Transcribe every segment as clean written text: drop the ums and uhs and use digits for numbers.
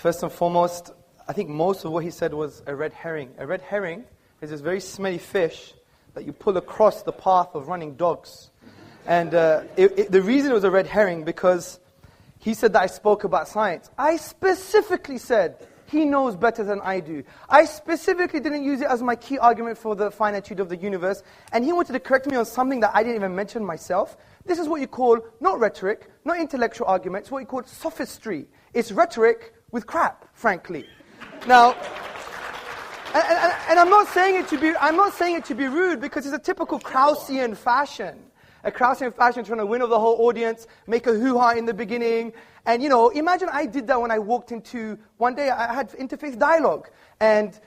First and foremost, I think most of what he said was a red herring. A red herring is this very smelly fish that you pull across the path of running dogs. And the reason it was a red herring, because he said that I spoke about science. I specifically said he knows better than I do. I specifically didn't use it as my key argument for the finitude of the universe. And he wanted to correct me on something that I didn't even mention myself. This is what you call, not rhetoric, not intellectual argument, it's what you call sophistry. It's rhetoric with crap, frankly. Now, and I'm not saying it to be rude, because it's a typical Kraussian fashion. A Kraussian fashion trying to win over the whole audience, make a hoo-ha in the beginning. And, imagine I did that when I walked into, one day I had interfaith dialogue. And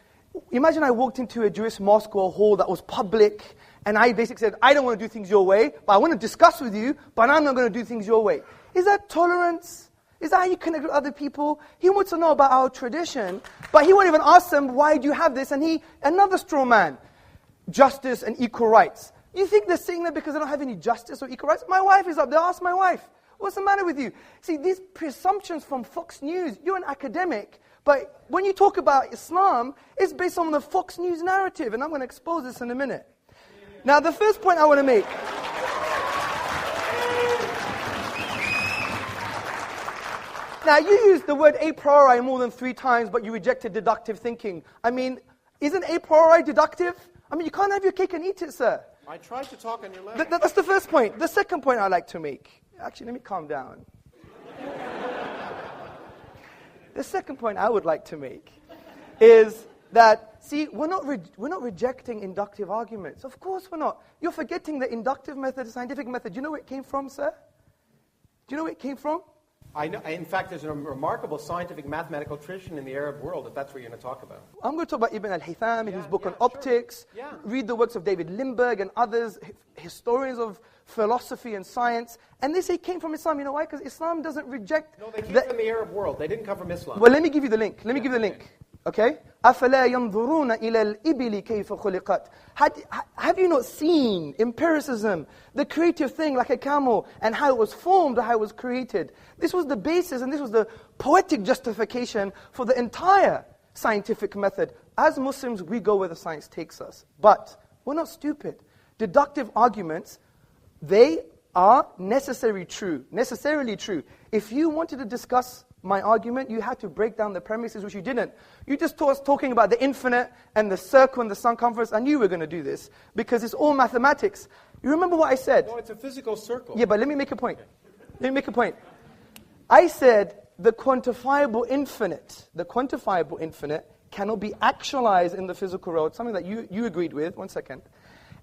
imagine I walked into a Jewish mosque or a hall that was public, and I basically said, I don't want to do things your way, but I want to discuss with you, but I'm not going to do things your way. Is that tolerance? Is that how you connect with other people? He wants to know about our tradition, but he won't even ask them, why do you have this? And another straw man, justice and equal rights. You think they're saying that because they don't have any justice or equal rights? My wife is up there, ask my wife. What's the matter with you? See, these presumptions from Fox News, you're an academic, but when you talk about Islam, it's based on the Fox News narrative, and I'm going to expose this in a minute. Now, the first point I want to make. Now, you used the word a priori more than 3 times, but you rejected deductive thinking. I mean, isn't a priori deductive? I mean, you can't have your cake and eat it, sir. I tried to talk on your level. That's the first point. The second point I'd like to make. Actually, let me calm down. The second point I would like to make is that, see, we're not rejecting inductive arguments. Of course we're not. You're forgetting the inductive method, the scientific method. Do you know where it came from, sir? Do you know where it came from? I know. In fact, there's a remarkable scientific mathematical tradition in the Arab world, if that's what you're going to talk about. I'm going to talk about Ibn al-Haytham in his book on optics. Yeah. Read the works of David Lindbergh and others, historians of philosophy and science. And they say it came from Islam. You know why? Because Islam doesn't reject... No, they came from the Arab world. They didn't come from Islam. Well, let me give you the link. Let me give you the link. Okay? أَفَلَا يَنْظُرُونَ إِلَى الْإِبِلِ كَيْفَ خُلِقَتْ. Have you not seen empiricism, the creative thing like a camel, and how it was formed or how it was created? This was the basis and this was the poetic justification for the entire scientific method. As Muslims, we go where the science takes us. But we're not stupid. Deductive arguments, they are necessarily true. If you wanted to discuss my argument, you had to break down the premises, which you didn't. You just talking about the infinite and the circle and the circumference. I knew we were going to do this because it's all mathematics. You remember what I said? No, it's a physical circle. Yeah, but let me make a point. I said the quantifiable infinite cannot be actualized in the physical world, something that you agreed with. 1 second.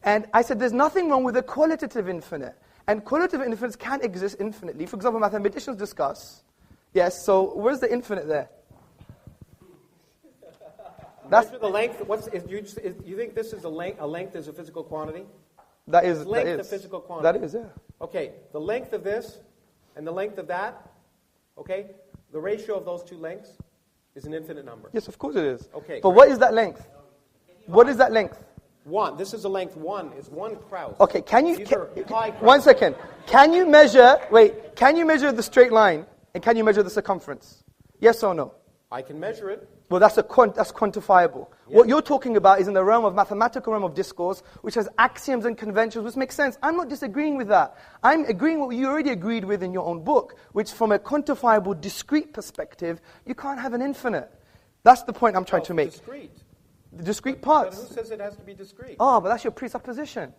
And I said there's nothing wrong with the qualitative infinite. And qualitative infinites can exist infinitely. For example, mathematicians discuss. Yes, so where's the infinite there? That's the length. You think this is a length is a physical quantity? That is. Length a physical quantity? That is, yeah. Okay, the length of this and the length of that, okay, the ratio of those two lengths is an infinite number. Yes, of course it is. Okay. But what is that length? What is that length? 1. This is a length 1. Is 1 Kraus. Okay, These are pi Kraus. 1 second. Can you measure the straight line and can you measure the circumference? Yes or no? I can measure it. Well, that's quantifiable. Yeah. What you're talking about is in the mathematical realm of discourse, which has axioms and conventions, which makes sense. I'm not disagreeing with that. I'm agreeing with what you already agreed with in your own book, which from a quantifiable, discrete perspective, you can't have an infinite. That's the point I'm trying to make. Discrete. The discrete parts. But who says it has to be discrete? Oh, but that's your presupposition.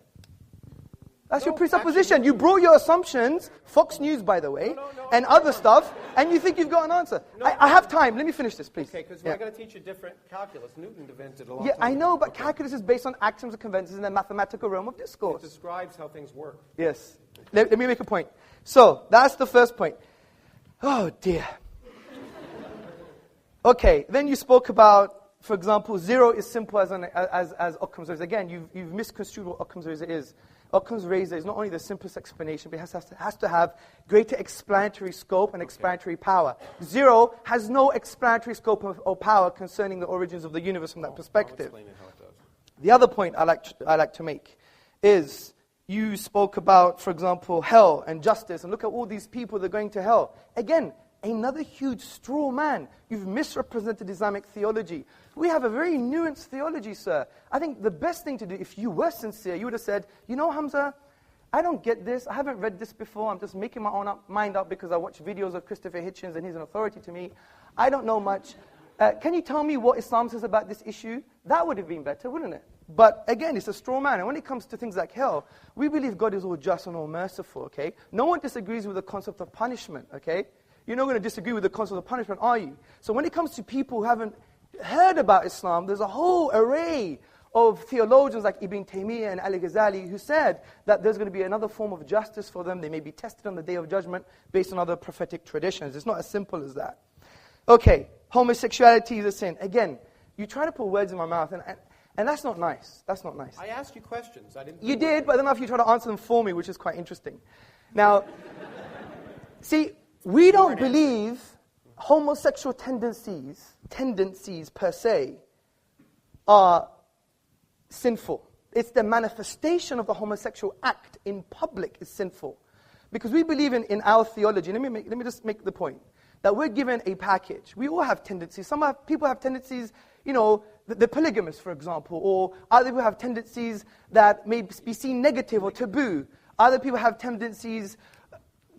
Your presupposition. You brought your assumptions, Fox News, by the way, and other stuff, and you think you've got an answer. I have time. Let me finish this, please. Okay, because we're going to teach you different calculus. Newton invented a long time I know, ago. but calculus is based on axioms and conventions in the mathematical realm of discourse. It describes how things work. Yes. Let me make a point. So, that's the first point. Oh, dear. Okay, then you spoke about, for example, 0 is simple as Occam's razor. Again, you've misconstrued what Occam's razor is. Occam's razor is not only the simplest explanation, but it has to have greater explanatory scope and explanatory power. 0 has no explanatory scope or power concerning the origins of the universe from that perspective. I'll explain it how it does. The other point I like to make is you spoke about, for example, hell and justice, and look at all these people that are going to hell. Again, another huge straw man. You've misrepresented Islamic theology. We have a very nuanced theology, sir. I think the best thing to do, if you were sincere, you would have said, you know, Hamza, I don't get this. I haven't read this before. I'm just making my own mind up because I watch videos of Christopher Hitchens and he's an authority to me. I don't know much. Can you tell me what Islam says about this issue? That would have been better, wouldn't it? But again, it's a straw man. And when it comes to things like hell, we believe God is all just and all merciful, okay? No one disagrees with the concept of punishment, okay? You're not going to disagree with the concept of punishment, are you? So when it comes to people who haven't heard about Islam, there's a whole array of theologians like Ibn Taymiyyah and Al-Ghazali who said that there's going to be another form of justice for them. They may be tested on the Day of Judgment based on other prophetic traditions. It's not as simple as that. Okay, homosexuality is a sin. Again, you try to put words in my mouth, and that's not nice. That's not nice. I asked you questions. You did, but I don't know if you try to answer them for me, which is quite interesting. Now, see, we don't believe homosexual tendencies per se, are sinful. It's the manifestation of the homosexual act in public is sinful. Because we believe in our theology, let me just make the point, that we're given a package. We all have tendencies. People have tendencies, you know, the polygamous, for example, or other people have tendencies that may be seen negative or taboo. Other people have tendencies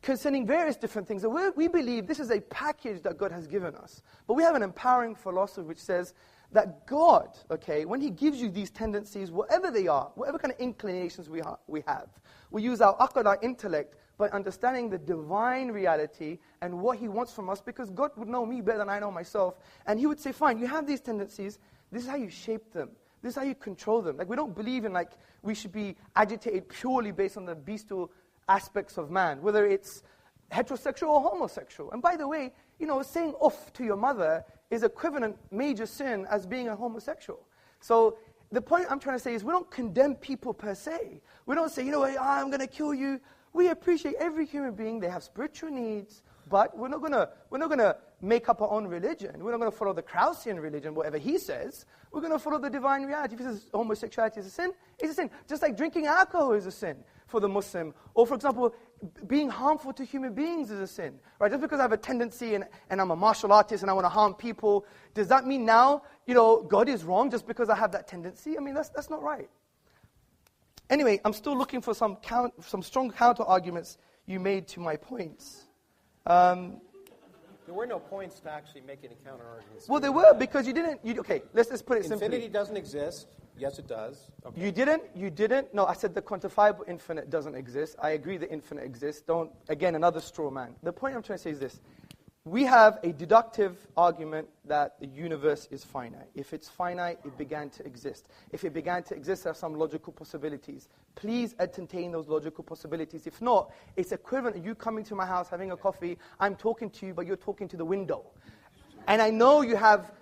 concerning various different things. And we believe this is a package that God has given us. But we have an empowering philosophy which says that God, okay, when He gives you these tendencies, whatever they are, whatever kind of inclinations we have, we use our aql, our intellect, by understanding the divine reality and what He wants from us, because God would know me better than I know myself. And He would say, fine, you have these tendencies, this is how you shape them. This is how you control them. Like, we don't believe in, like, we should be agitated purely based on the bestial aspects of man, whether it's heterosexual or homosexual. And by the way, you know, saying off to your mother is equivalent major sin as being a homosexual. So the point I'm trying to say is we don't condemn people per se. We don't say, you know what, I'm going to kill you. We appreciate every human being. They have spiritual needs, but we're not going to make up our own religion. We're not going to follow the Krausian religion, whatever he says. We're going to follow the divine reality. If he says homosexuality is a sin, it's a sin. Just like drinking alcohol is a sin for the Muslim. Or, for example, being harmful to human beings is a sin. Right? Just because I have a tendency and I'm a martial artist and I want to harm people, does that mean now, you know, God is wrong just because I have that tendency? I mean, that's not right. Anyway, I'm still looking for some strong counter-arguments you made to my points. There were no points to actually make any counter-arguments. Well, there were, because you didn't... okay, let's put it simply. Infinity doesn't exist. Yes, it does. Okay. You didn't. No, I said the quantifiable infinite doesn't exist. I agree the infinite exists. Again, another straw man. The point I'm trying to say is this. We have a deductive argument that the universe is finite. If it's finite, it began to exist. If it began to exist, there are some logical possibilities. Please entertain those logical possibilities. If not, it's equivalent to you coming to my house, having a coffee, I'm talking to you, but you're talking to the window. And I know you have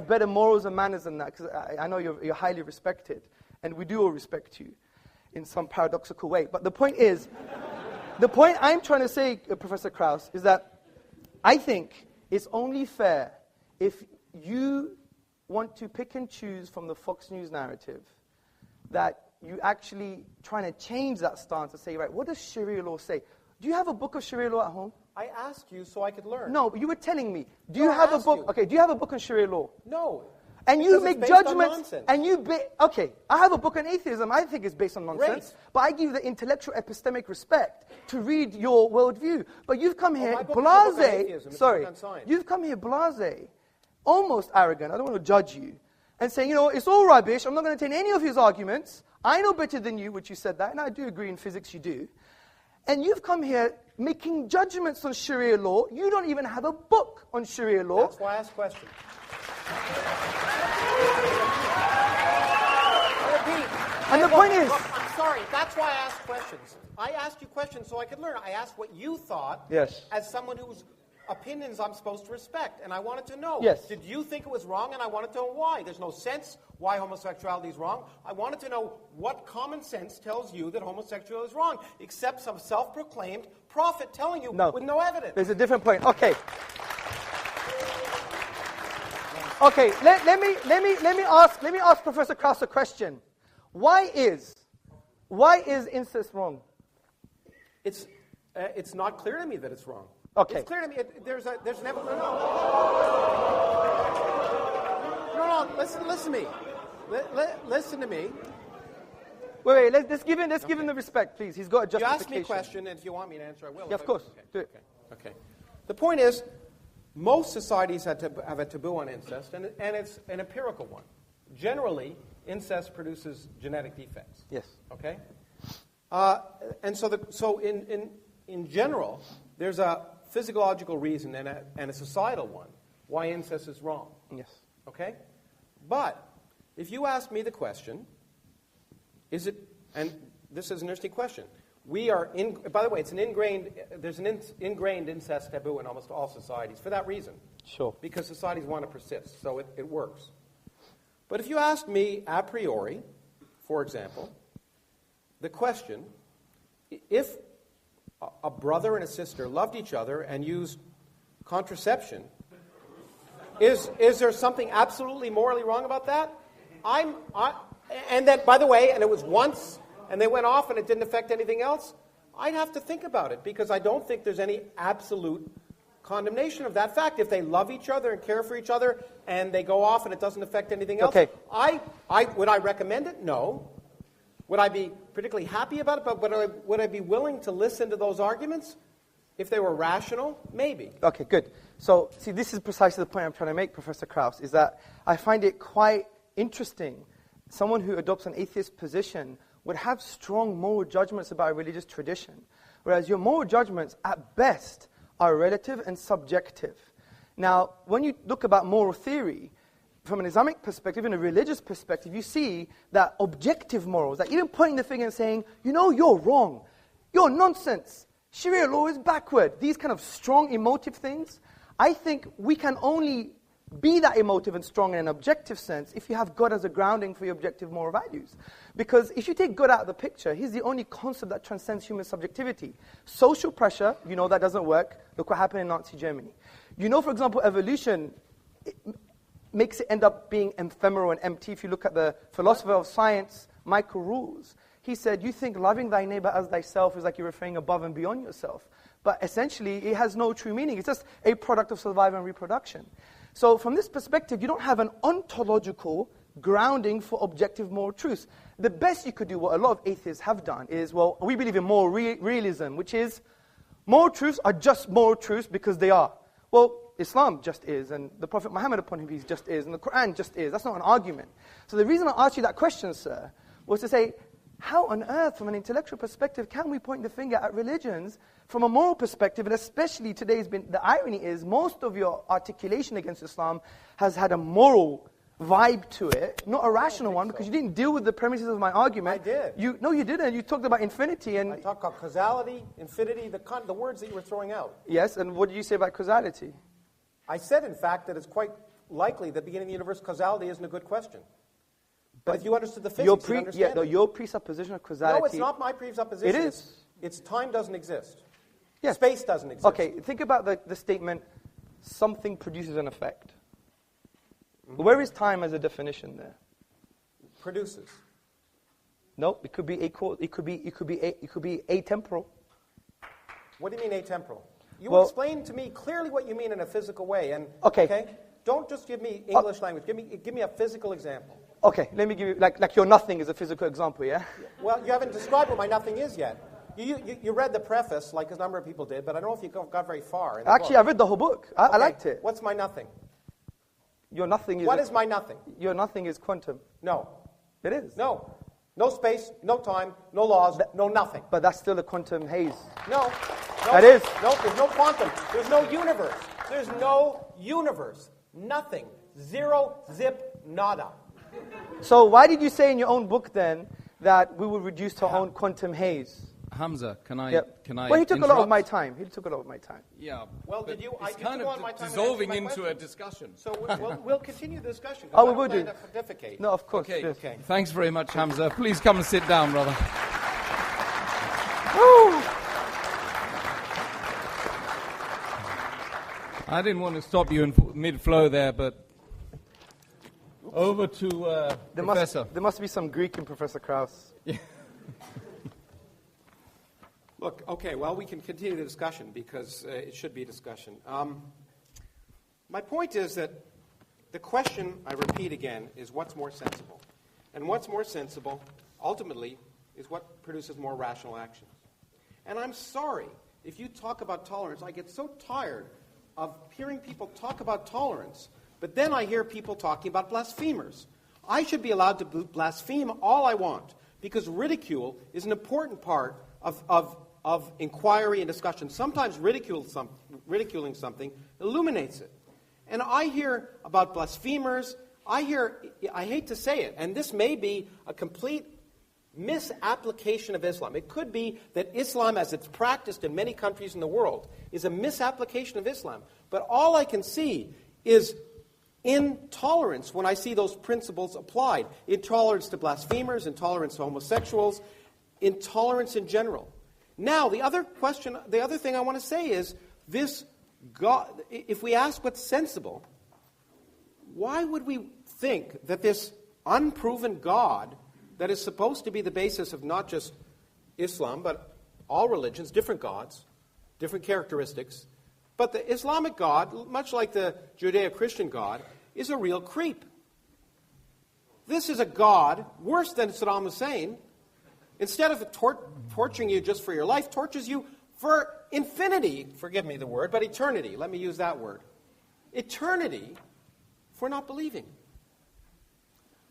better morals and manners than that, because I know you're highly respected. And we do all respect you in some paradoxical way. But the point is, the point I'm trying to say, Professor Kraus, is that I think it's only fair if you want to pick and choose from the Fox News narrative that you actually trying to change that stance and say, right, what does Sharia law say? Do you have a book of Sharia law at home? I asked you so I could learn. No, but you were telling me. Do you have a book? You. Okay, do you have a book on Sharia law? No. And you make judgments, and okay, I have a book on atheism, I think it's based on nonsense, Great. but I give you the intellectual epistemic respect to read your worldview. But you've come here you've come here blasé, almost arrogant, I don't want to judge you, and saying, you know, it's all rubbish, I'm not going to take any of his arguments, I know better than you, which you said that, and I do agree in physics you do. And you've come here making judgments on Sharia law, you don't even have a book on Sharia law. That's why I asked questions. And the point is... I'm sorry, that's why I asked questions. I asked you questions so I could learn. I asked what you thought as someone whose opinions I'm supposed to respect. And I wanted to know, did you think it was wrong? And I wanted to know why. There's no sense why homosexuality is wrong. I wanted to know what common sense tells you that homosexuality is wrong, except some self-proclaimed prophet telling you with no evidence. There's a different point. Okay. Okay, let me ask Professor Kraus a question. Why is incest wrong? It's not clear to me that it's wrong. Okay. It's clear to me. There's an evolution. No. Listen to me. Listen to me. Wait. Let's give him the respect, please. He's got a justification. You ask me a question, and if you want me to answer, I will. Yeah, of course. Do it. Okay. The point is, most societies have a taboo on incest, and it's an empirical one. Generally, incest produces genetic defects. Yes. Okay. And so in general, there's a physiological reason and a societal one why incest is wrong. Yes. Okay. But if you ask me the question, is it? And this is an interesting question. By the way, there's an ingrained incest taboo in almost all societies for that reason. Sure. Because societies want to persist, so it works. But if you ask me a priori, for example, the question, if a brother and a sister loved each other and used contraception, is there something absolutely morally wrong about that? And that, by the way, and it was once, and they went off and it didn't affect anything else, I'd have to think about it because I don't think there's any absolute condemnation of that fact. If they love each other and care for each other and they go off and it doesn't affect anything else, okay. Would I recommend it? No. Would I be particularly happy about it? But would I be willing to listen to those arguments if they were rational? Maybe. Okay, good. So, see, this is precisely the point I'm trying to make, Professor Kراus, is that I find it quite interesting. Someone who adopts an atheist position would have strong moral judgments about a religious tradition, whereas your moral judgments, at best, are relative and subjective. Now, when you look about moral theory, from an Islamic perspective and a religious perspective, you see that objective morals, that even pointing the finger and saying, you're wrong, you're nonsense, Sharia law is backward, these kind of strong emotive things, I think we can only be that emotive and strong in an objective sense if you have God as a grounding for your objective moral values. Because if you take God out of the picture, he's the only concept that transcends human subjectivity. Social pressure, that doesn't work. Look what happened in Nazi Germany. For example, evolution makes it end up being ephemeral and empty. If you look at the philosopher of science, Michael Rules, he said, you think loving thy neighbor as thyself is like you're referring above and beyond yourself. But essentially, it has no true meaning. It's just a product of survival and reproduction. So from this perspective, you don't have an ontological grounding for objective moral truths. The best you could do, what a lot of atheists have done, is, we believe in moral realism, which is moral truths are just moral truths because they are. Well, Islam just is, and the Prophet Muhammad upon him peace just is, and the Quran just is. That's not an argument. So the reason I asked you that question, sir, was to say, how on earth, from an intellectual perspective, can we point the finger at religions from a moral perspective? And especially the irony is, most of your articulation against Islam has had a moral vibe to it, not a rational one, because you didn't deal with the premises of my argument. I did. No, you didn't. You talked about infinity. And I talked about causality, infinity, the words that you were throwing out. Yes, and what did you say about causality? I said, in fact, that it's quite likely that beginning of the universe causality isn't a good question. But if you understood the physics, you'd understand it. Your presupposition of causality... No, it's not my presupposition. It is. It's time doesn't exist. Yes. Space doesn't exist. Okay, think about the statement, something produces an effect. Mm-hmm. Where is time as a definition there? Produces. No, it could be atemporal. What do you mean atemporal? You explain to me clearly what you mean in a physical way. And okay? Don't just give me English language. Give me a physical example. Okay, let me give you, like your nothing is a physical example, yeah? Well, you haven't described what my nothing is yet. You read the preface, like a number of people did, but I don't know if you got very far. Actually, I read the whole book. I liked it. What's my nothing? Your nothing is... What is my nothing? Your nothing is quantum. No. It is. No. No space, no time, no laws, no nothing. But that's still a quantum haze. No. That is. No, there's no quantum. There's no universe. There's no universe. Nothing. Zero, zip, nada. So why did you say in your own book then that we will reduce to our own quantum haze? Hamza, can I? Well, he took a lot of my time. Yeah. Well, did you? It's kind of dissolving into a discussion. So we'll continue the discussion. Oh, we will do. No, of course. Okay. Yes. Okay. Thanks very much, Hamza. Please come and sit down, brother. I didn't want to stop you in mid-flow there, but over to Professor. There must be some Greek in Professor Kráus. Yeah. Look, okay, well, we can continue the discussion because it should be a discussion. My point is that the question, I repeat again, is what's more sensible? And what's more sensible, ultimately, is what produces more rational actions. And I'm sorry, if you talk about tolerance, I get so tired of hearing people talk about tolerance, but then I hear people talking about blasphemers. I should be allowed to blaspheme all I want, because ridicule is an important part of inquiry and discussion. Sometimes ridiculing something illuminates it. And I hear about blasphemers, I hate to say it, and this may be a complete misapplication of Islam. It could be that Islam, as it's practiced in many countries in the world, is a misapplication of Islam. But all I can see is intolerance when I see those principles applied. Intolerance to blasphemers, intolerance to homosexuals, intolerance in general. Now, the other thing I want to say is this God, if we ask what's sensible, why would we think that this unproven God that is supposed to be the basis of not just Islam, but all religions, different gods, different characteristics, but the Islamic God, much like the Judeo-Christian God, is a real creep. This is a God worse than Saddam Hussein. Instead of torturing you just for your life, tortures you for infinity, forgive me the word, but eternity. Let me use that word. Eternity for not believing.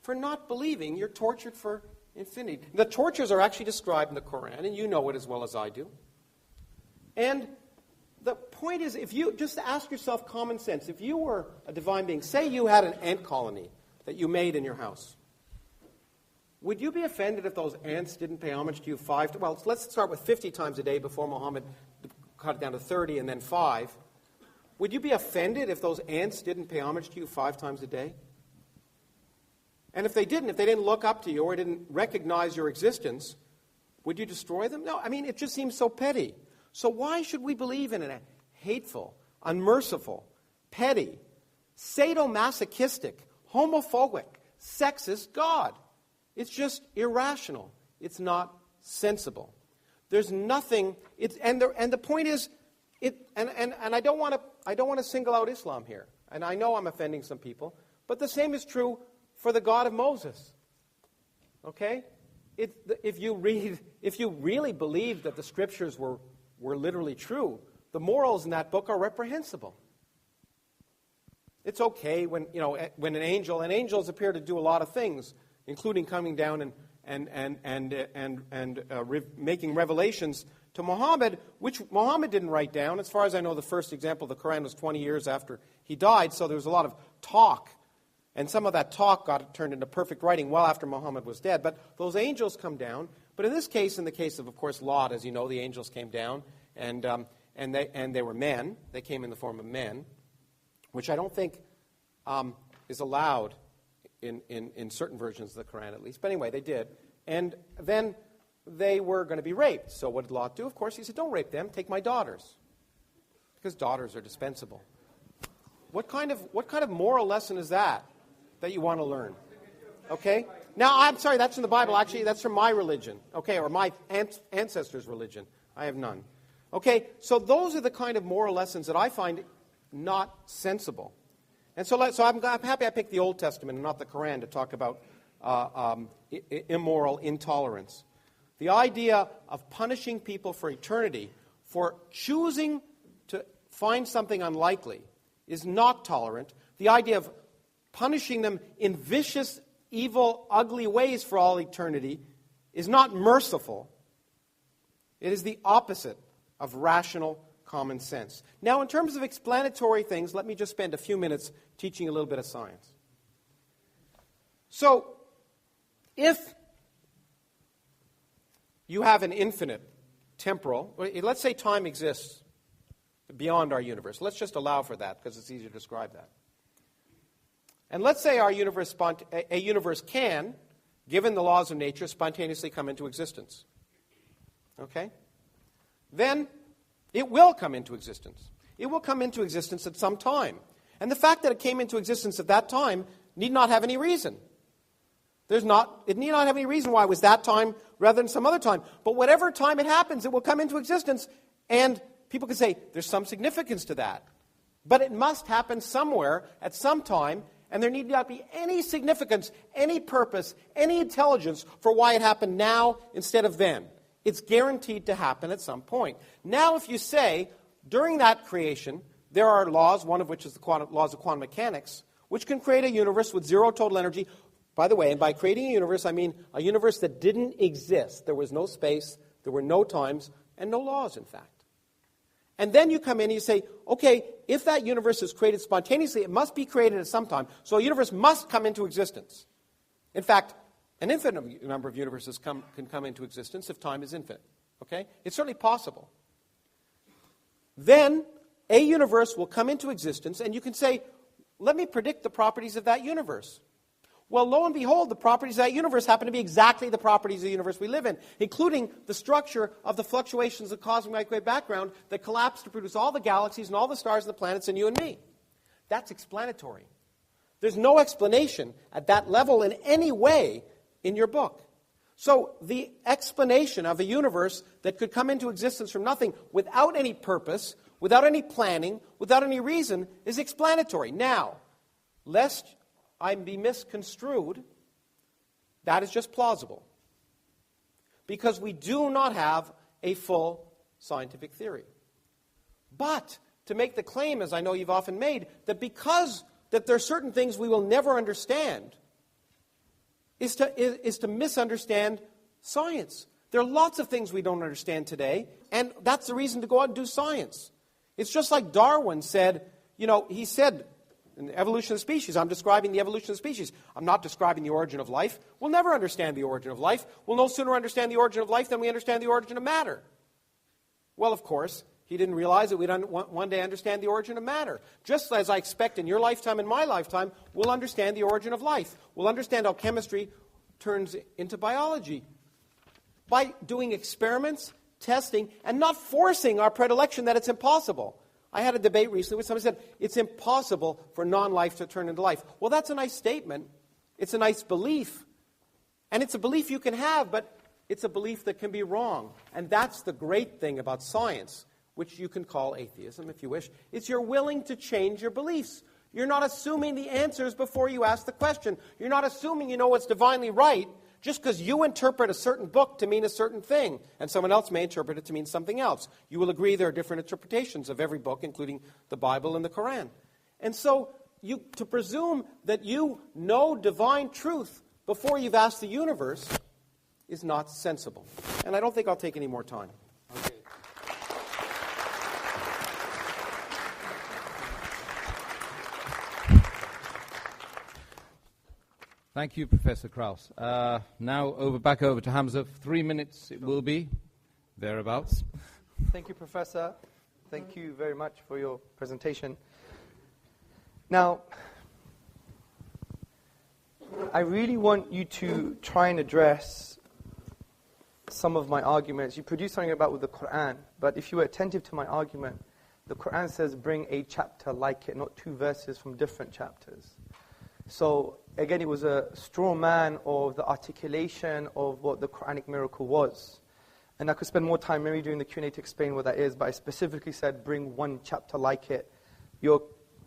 For not believing, you're tortured for infinity. The tortures are actually described in the Quran, and you know it as well as I do. And the point is, if you just ask yourself common sense, if you were a divine being, say you had an ant colony that you made in your house, would you be offended if those ants didn't pay homage to you let's start with 50 times a day before Muhammad cut it down to 30 and then 5. Would you be offended if those ants didn't pay homage to you 5 times a day? And if they didn't look up to you or didn't recognize your existence, would you destroy them? No, I mean, it just seems so petty. So why should we believe in a hateful, unmerciful, petty, sadomasochistic, homophobic, sexist God? It's just irrational. It's not sensible. There's nothing. And the point is, and I don't want to single out Islam here. And I know I'm offending some people, but the same is true for the God of Moses. Okay, if you really believe that the scriptures were literally true, the morals in that book are reprehensible. It's okay when an angels appear to do a lot of things, including coming down and making revelations to Muhammad, which Muhammad didn't write down. As far as I know, the first example of the Quran was 20 years after he died, so there was a lot of talk. And some of that talk got turned into perfect writing well after Muhammad was dead. But those angels come down. But in this case, in the case of course, Lot, as you know, the angels came down, and they were men. They came in the form of men, which I don't think is allowed in certain versions of the Quran, at least. But anyway, they did. And then they were going to be raped. So what did Lot do? Of course, he said, don't rape them. Take my daughters. Because daughters are dispensable. What kind of moral lesson is that you want to learn? Okay? Now, I'm sorry, that's in the Bible. Actually, that's from my religion. Okay, or my ancestors' religion. I have none. Okay, so those are the kind of moral lessons that I find not sensible. And so I'm happy I picked the Old Testament and not the Quran to talk about immoral intolerance. The idea of punishing people for eternity for choosing to find something unlikely is not tolerant. The idea of punishing them in vicious, evil, ugly ways for all eternity is not merciful. It is the opposite of rational common sense. Now, in terms of explanatory things, let me just spend a few minutes teaching a little bit of science. So, if you have an infinite temporal, let's say time exists beyond our universe. Let's just allow for that because it's easier to describe that. And let's say our universe, a universe can, given the laws of nature, spontaneously come into existence. Okay? Then it will come into existence. It will come into existence at some time. And the fact that it came into existence at that time need not have any reason. It need not have any reason why it was that time rather than some other time. But whatever time it happens, it will come into existence, and people can say, there's some significance to that. But it must happen somewhere at some time, and there need not be any significance, any purpose, any intelligence for why it happened now instead of then. It's guaranteed to happen at some point. Now, if you say, during that creation, there are laws, one of which is the laws of quantum mechanics, which can create a universe with zero total energy. By the way, and by creating a universe, I mean a universe that didn't exist. There was no space, there were no times, and no laws, in fact. And then you come in and you say, okay, if that universe is created spontaneously, it must be created at some time. So a universe must come into existence. In fact, an infinite number of universes can come into existence if time is infinite. Okay? It's certainly possible. Then a universe will come into existence, and you can say, let me predict the properties of that universe. Well, lo and behold, the properties of that universe happen to be exactly the properties of the universe we live in, including the structure of the fluctuations of cosmic microwave background that collapse to produce all the galaxies and all the stars and the planets and you and me. That's explanatory. There's no explanation at that level in any way in your book. So the explanation of a universe that could come into existence from nothing without any purpose, without any planning, without any reason, is explanatory. Now, lest I be misconstrued, that is just plausible. Because we do not have a full scientific theory. But to make the claim, as I know you've often made, that because that there are certain things we will never understand, is to misunderstand science. There are lots of things we don't understand today, and that's the reason to go out and do science. It's just like Darwin said, he said, in the evolution of species, I'm describing the evolution of species. I'm not describing the origin of life. We'll never understand the origin of life. We'll no sooner understand the origin of life than we understand the origin of matter. Well, of course, he didn't realize that we'd one day understand the origin of matter. Just as I expect in your lifetime and my lifetime, we'll understand the origin of life. We'll understand how chemistry turns into biology by doing experiments, testing, and not forcing our predilection that it's impossible. I had a debate recently where somebody said, it's impossible for non-life to turn into life. Well, that's a nice statement. It's a nice belief. And it's a belief you can have, but it's a belief that can be wrong. And that's the great thing about science, which you can call atheism if you wish. It's you're willing to change your beliefs. You're not assuming the answers before you ask the question. You're not assuming you know what's divinely right just because you interpret a certain book to mean a certain thing, and someone else may interpret it to mean something else. You will agree there are different interpretations of every book, including the Bible and the Quran. And so to presume that you know divine truth before you've asked the universe is not sensible. And I don't think I'll take any more time. Okay. Thank you, Professor Kراوس. Now back over to Hamza. 3 minutes it will be, thereabouts. Thank you, Professor. Thank you very much for your presentation. Now, I really want you to try and address some of my arguments. You produced something about with the Quran, but if you were attentive to my argument, the Quran says bring a chapter like it, not 2 verses from different chapters. So, again, it was a straw man of the articulation of what the Quranic miracle was. And I could spend more time maybe during the Q&A to explain what that is, but I specifically said bring 1 chapter like it. Your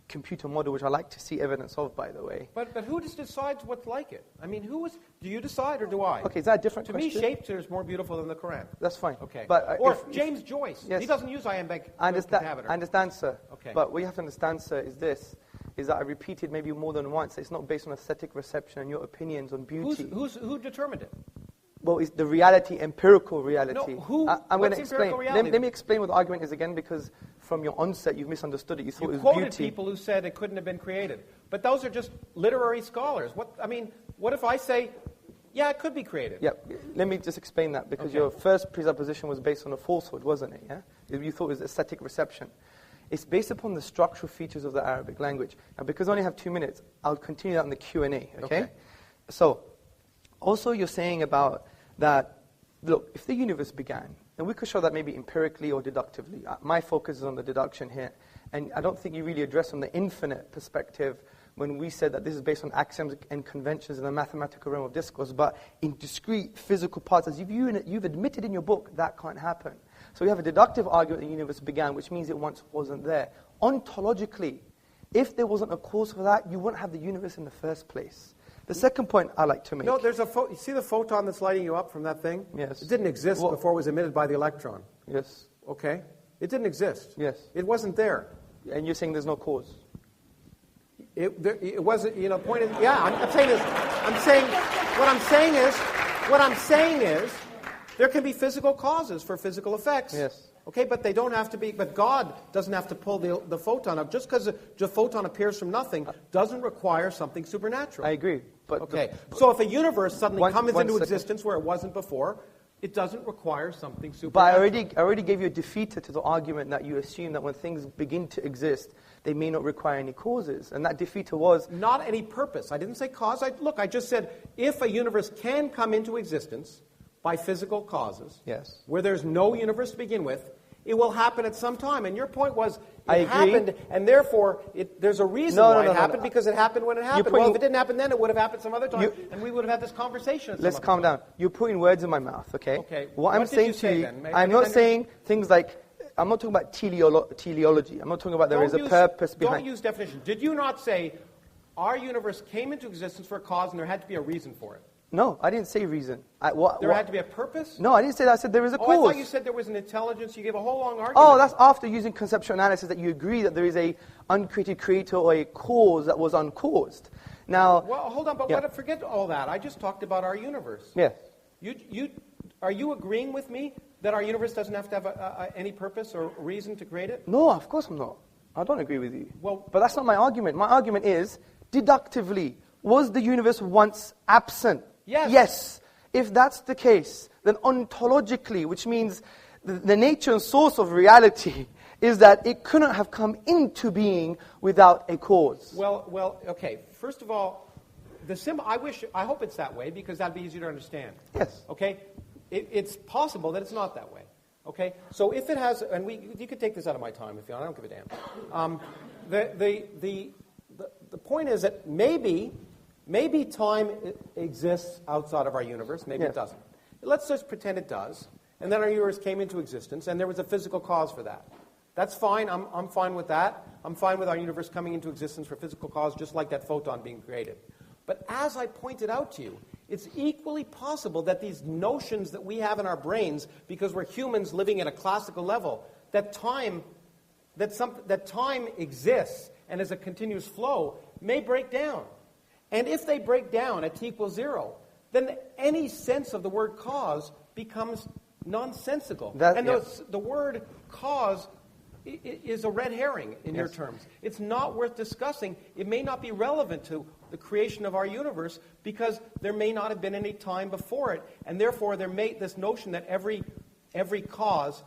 computer model, which I like to see evidence of, by the way. But who just decides what's like it? I mean, do you decide or do I? Okay, is that a different question? To me, Shakespeare is more beautiful than the Quran. That's fine. Okay. But, or James Joyce. Yes. He doesn't use iambic pentameter. I understand, sir. Okay. But what you have to understand, sir, is that I repeated maybe more than once. It's not based on aesthetic reception and your opinions on beauty. Who determined it? Well, it's the reality, empirical reality. No, I'm going to explain. Reality? Let me explain what the argument is again, because from your onset you've misunderstood it. You thought it was beauty. You quoted people who said it couldn't have been created. But those are just literary scholars. What if I say, yeah, it could be created? Yeah, let me just explain that, because your first presupposition was based on a falsehood, wasn't it? Yeah, you thought it was aesthetic reception. It's based upon the structural features of the Arabic language. Now, because I only have 2 minutes, I'll continue that in the Q&A, okay? So, also you're saying about that, look, if the universe began, and we could show that maybe empirically or deductively. My focus is on the deduction here. And I don't think you really address from the infinite perspective when we said that this is based on axioms and conventions in the mathematical realm of discourse, but in discrete physical parts, as you've admitted in your book, that can't happen. So we have a deductive argument that the universe began, which means it once wasn't there. Ontologically, if there wasn't a cause for that, you wouldn't have the universe in the first place. The second point I like to make... No, there's you see the photon that's lighting you up from that thing? Yes. It didn't exist before it was emitted by the electron. Yes. Okay? It didn't exist. Yes. It wasn't there. And you're saying there's no cause? It wasn't, the point is, I'm saying this. What I'm saying is, there can be physical causes for physical effects. Yes. Okay, but they don't have to be, but God doesn't have to pull the photon up. Just because the photon appears from nothing doesn't require something supernatural. I agree. But okay, so if a universe suddenly comes into existence where it wasn't before, it doesn't require something supernatural. But I already gave you a defeater to the argument that you assume that when things begin to exist, they may not require any causes. And that defeater was... Not any purpose. I didn't say cause. I just said if a universe can come into existence by physical causes, yes, where there's no universe to begin with, it will happen at some time. And your point was it happened, and therefore there's a reason why it happened, because it happened when it happened. Well, if it didn't happen then, it would have happened some other time, and we would have had this conversation. Let's calm down. You're putting words in my mouth, okay? Okay. What I'm saying to you, I'm not saying things like, I'm not talking about teleology. I'm not talking about there is a purpose behind. Don't use definition. Did you not say our universe came into existence for a cause and there had to be a reason for it? No, I didn't say reason. There had to be a purpose? No, I didn't say that. I said there is a cause. I thought you said there was an intelligence. You gave a whole long argument. Oh, that's after using conceptual analysis that you agree that there is a uncreated creator or a cause that was uncaused. Now, well, hold on, but forget all that. I just talked about our universe. Yes. Are you agreeing with me that our universe doesn't have to have any purpose or reason to create it? No, of course I'm not. I don't agree with you. Well, but that's not my argument. My argument is, deductively, was the universe once absent? Yes. Yes. If that's the case, then ontologically, which means the nature and source of reality, is that it couldn't have come into being without a cause. Well, okay. First of all, I hope it's that way, because that'd be easier to understand. Yes. Okay? It's possible that it's not that way. Okay? So if it has, and you could take this out of my time if you want. I don't give a damn. The point is that maybe time exists outside of our universe. Maybe it doesn't. Let's just pretend it does. And then our universe came into existence, and there was a physical cause for that. That's fine. I'm fine with that. I'm fine with our universe coming into existence for physical cause, just like that photon being created. But as I pointed out to you, it's equally possible that these notions that we have in our brains, because we're humans living at a classical level, that time exists and is a continuous flow, may break down. And if they break down at t equals 0, then any sense of the word cause becomes nonsensical. The word cause is a red herring in your terms. It's not worth discussing. It may not be relevant to the creation of our universe because there may not have been any time before it, and therefore this notion that every cause,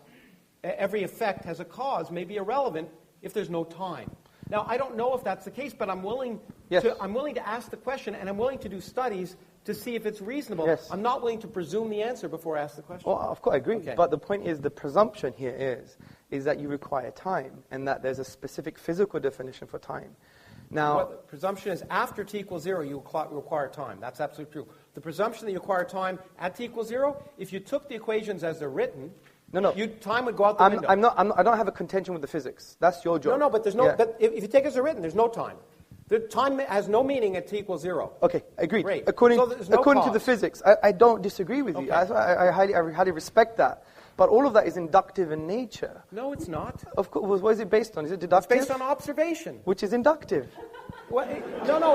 every effect has a cause may be irrelevant if there's no time. Now, I don't know if that's the case, but I'm willing to ask the question, and I'm willing to do studies to see if it's reasonable. Yes. I'm not willing to presume the answer before I ask the question. Well, of course, I agree. Okay. But the point is, the presumption here is that you require time, and that there's a specific physical definition for time. Now, the presumption is after t equals 0, you require time. That's absolutely true. The presumption that you require time at t equals 0, if you took the equations as they're written, time would go out the window. I don't have a contention with the physics. That's your job. No, but there's no. Yeah. But if you take it as they're written, there's no time. The time has no meaning at t equals 0. Okay, agreed. Great. According to the physics, I don't disagree with you. I highly respect that. But all of that is inductive in nature. No, it's not. Of course. What is it based on? Is it deductive? It's based on observation. Which is inductive. No,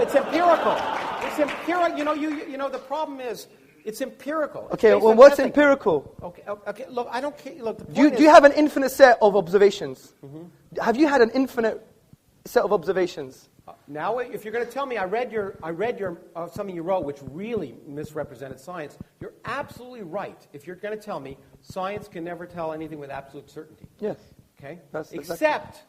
it's empirical. It's empirical. You know, the problem is, it's empirical. Okay, well, what's empirical? Okay. Look, I don't care. Look, do you have an infinite set of observations? Mm-hmm. Have you had an infinite set of observations? Now, if you're going to tell me I read something you wrote which really misrepresented science, you're absolutely right. If you're going to tell me science can never tell anything with absolute certainty. Yes. Okay? Except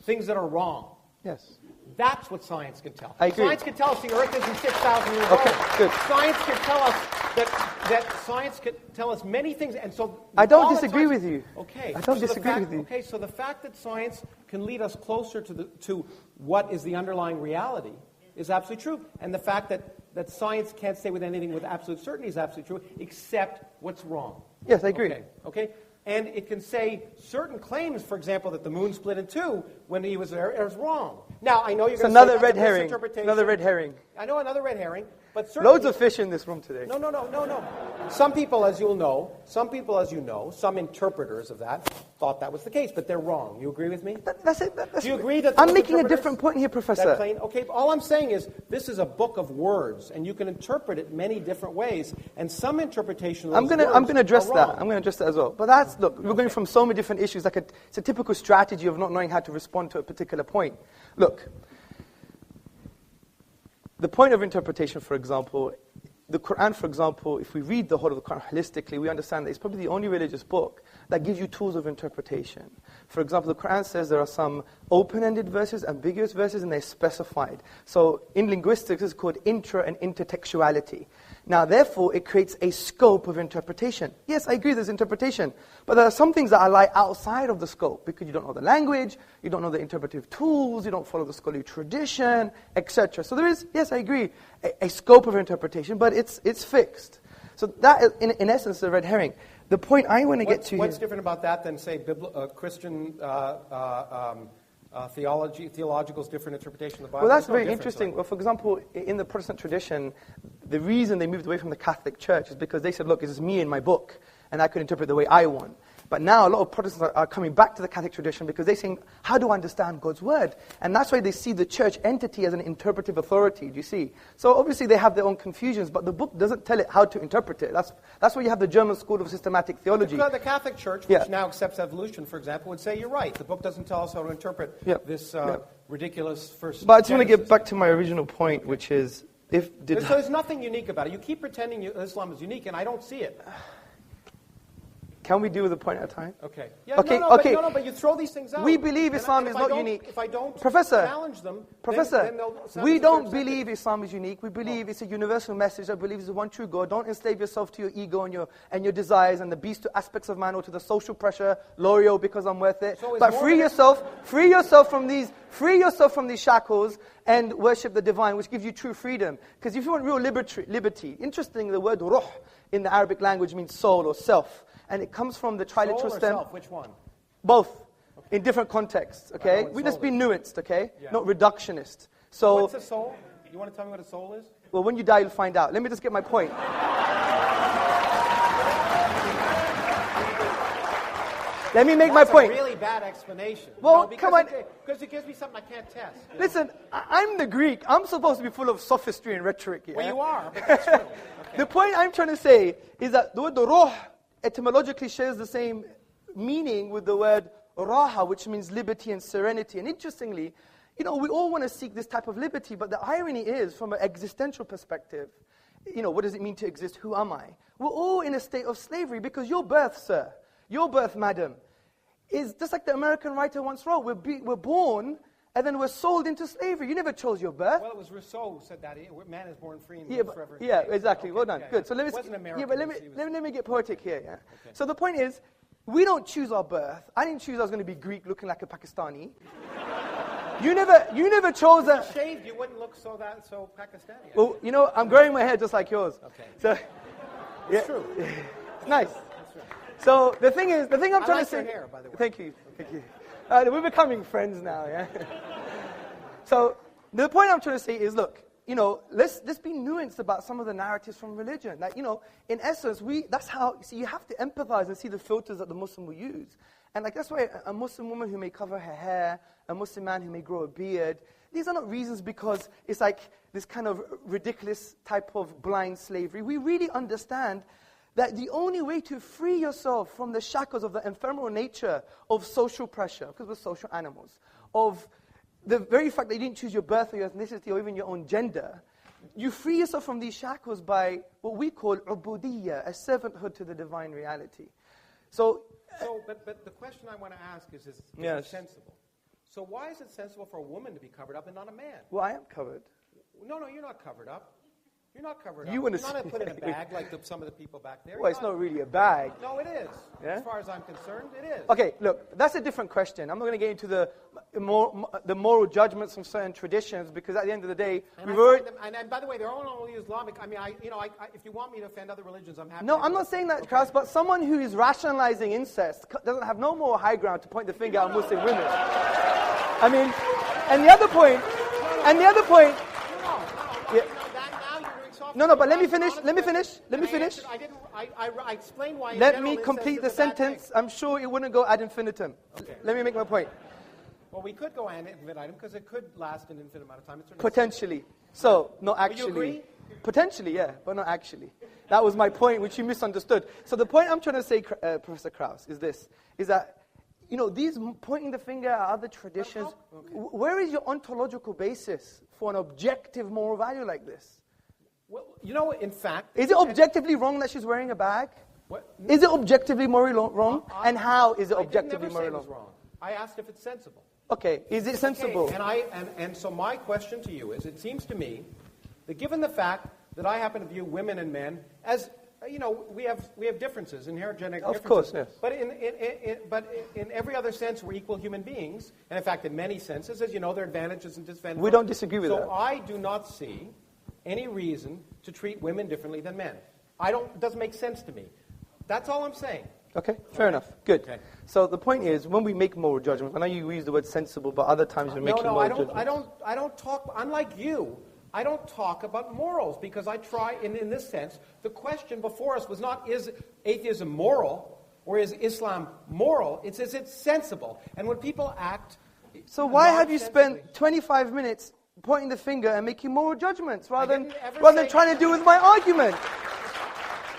things that are wrong. Yes. That's what science can tell. I agree. Science can tell us the Earth isn't 6,000 years old. Good. Science can tell us that science can tell us many things, and so I don't disagree with you. Okay. I don't disagree with you. Okay, so the fact that science can lead us closer to what is the underlying reality is absolutely true. And the fact that science can't say with anything with absolute certainty is absolutely true, except what's wrong. Yes, I agree. Okay? And it can say certain claims, for example, that the moon split in two when he was there, is wrong. Now, I know you're going to say another red herring. Another red herring. I know another red herring, but certainly... Loads of fish in this room today. No. Some people, as you know, some interpreters of that thought that was the case, but they're wrong. You agree with me? That's it. Do you agree that... I'm making a different point here, Professor. Okay, all I'm saying is this is a book of words, and you can interpret it many different ways, and some interpretation of those I'm going to address that. wrong. I'm going to address that as well. But look, we're going from so many different issues. It's a typical strategy of not knowing how to respond to a particular point. Look, the point of interpretation, for example, the Quran, for example, if we read the whole of the Quran holistically, we understand that it's probably the only religious book that gives you tools of interpretation. For example, the Quran says there are some open-ended verses, ambiguous verses, and they're specified. So in linguistics, it's called intra and intertextuality. Now, therefore, it creates a scope of interpretation. Yes, I agree there's interpretation, but there are some things that lie outside of the scope because you don't know the language, you don't know the interpretive tools, you don't follow the scholarly tradition, etc. So there is, yes, I agree, a scope of interpretation, but it's fixed. So that, in essence, is a red herring. The point I want to get to... What's different about that than, say, Christian theological's different interpretation of the Bible? Well, that's very interesting. Well, for example, in the Protestant tradition, the reason they moved away from the Catholic Church is because they said, look, this is me and my book, and I could interpret the way I want. But now a lot of Protestants are coming back to the Catholic tradition because they're saying, how do I understand God's word? And that's why they see the church entity as an interpretive authority, do you see? So obviously they have their own confusions, but the book doesn't tell it how to interpret it. That's why you have the German School of Systematic Theology. The Catholic Church, which now accepts evolution, for example, would say, you're right, the book doesn't tell us how to interpret this ridiculous first... But I just want to get back to my original point, which is... So there's nothing unique about it. You keep pretending Islam is unique, and I don't see it. Can we deal with a point at a time? Okay. Yeah, okay. But you throw these things out. We believe Islam is not unique. If I don't challenge them, then we don't believe Islam is unique. We believe it's a universal message that believes in one true God. Don't enslave yourself to your ego and your desires and the bestial aspects of man or to the social pressure, L'Oreal because I'm worth it. But free yourself from these shackles and worship the divine, which gives you true freedom. Because if you want real liberty, interestingly, the word ruh in the Arabic language means soul or self. And it comes from the triliteral stem. Soul or self? Which one? Both. Okay. In different contexts, okay? We just be nuanced, okay? Yeah. Not reductionist. So what's a soul? You want to tell me what a soul is? Well, when you die, you'll find out. Let me just get my point. Let me make my point. That's a really bad explanation. Well, come on. Because it gives me something I can't test. Listen, I'm the Greek. I'm supposed to be full of sophistry and rhetoric here. Well, you are, but that's true. Okay. The point I'm trying to say is that the word ruh etymologically shares the same meaning with the word raha, which means liberty and serenity. And interestingly, we all want to seek this type of liberty, but the irony is, from an existential perspective, what does it mean to exist? Who am I? We're all in a state of slavery because your birth, sir, your birth, madam, is just like the American writer once wrote. We're born and then we're sold into slavery. You never chose your birth. Well, it was Rousseau who said that. Man is born free and lives forever. Yeah, exactly. Okay, well done. Good. So let me get poetic here. Yeah. Okay. So the point is, we don't choose our birth. I didn't choose I was going to be Greek looking like a Pakistani. You never chose that. If you shaved, you wouldn't look so Pakistani. Well, I'm growing my hair just like yours. Okay. So, it's true. Nice. That's right. So the thing I'm trying to say. Your hair, by the way. Thank you. We're becoming friends now, yeah. So the point I'm trying to say is, look, let's be nuanced about some of the narratives from religion. That, in essence, that's how. See, you have to empathize and see the filters that the Muslim will use. And that's why a Muslim woman who may cover her hair, a Muslim man who may grow a beard, these are not reasons because it's like this kind of ridiculous type of blind slavery. We really understand that the only way to free yourself from the shackles of the ephemeral nature of social pressure, because we're social animals, of the very fact that you didn't choose your birth or your ethnicity or even your own gender, you free yourself from these shackles by what we call ubudiyya, a servanthood to the divine reality. But the question I want to ask is it sensible? So why is it sensible for a woman to be covered up and not a man? Well, I am covered. No, you're not covered up. You're not covered up. You're not put in a bag like some of the people back there. Well, it's not really a bag. No, it is. Yeah? As far as I'm concerned, it is. Okay, look, that's a different question. I'm not going to get into the moral judgments from certain traditions, because at the end of the day, and by the way, they're all only Islamic. I mean, if you want me to offend other religions, I'm happy. No, I'm not saying that, Karaus, but someone who is rationalizing incest doesn't have no more high ground to point the finger at Muslim women. I mean, and the other point. No, but let me finish. I explained why. Let me complete the sentence. I'm sure it wouldn't go ad infinitum. Okay. Let me make my point. Well, we could go ad infinitum because it could last an infinite amount of time. Potentially. So, not actually. You agree? Potentially, yeah, but not actually. That was my point, which you misunderstood. So the point I'm trying to say, Professor Karaus, is that, these pointing the finger at other traditions, where is your ontological basis for an objective moral value like this? Well, in fact... Is it objectively wrong that she's wearing a bag? What? Is it objectively morally wrong? And how is it objectively morally wrong? I asked if it's sensible. Okay, is it sensible? Okay. And so my question to you is, it seems to me that given the fact that I happen to view women and men as, we have differences, inherent genetic differences. Of course, yes. But in every other sense, we're equal human beings. And in fact, in many senses, as you know, there are advantages and disadvantages. We don't disagree with that. So I do not see any reason to treat women differently than men. It doesn't make sense to me. That's all I'm saying. Okay, fair enough. Good. Okay. So the point is, when we make moral judgments, I know you use the word sensible, but other times we're making moral judgments. I don't talk, unlike you, I don't talk about morals, because I try, in this sense, the question before us was not, is atheism moral, or is Islam moral? It's, is it sensible? And when people act... So why have you spent 25 minutes pointing the finger and making moral judgments rather than trying to deal with my argument?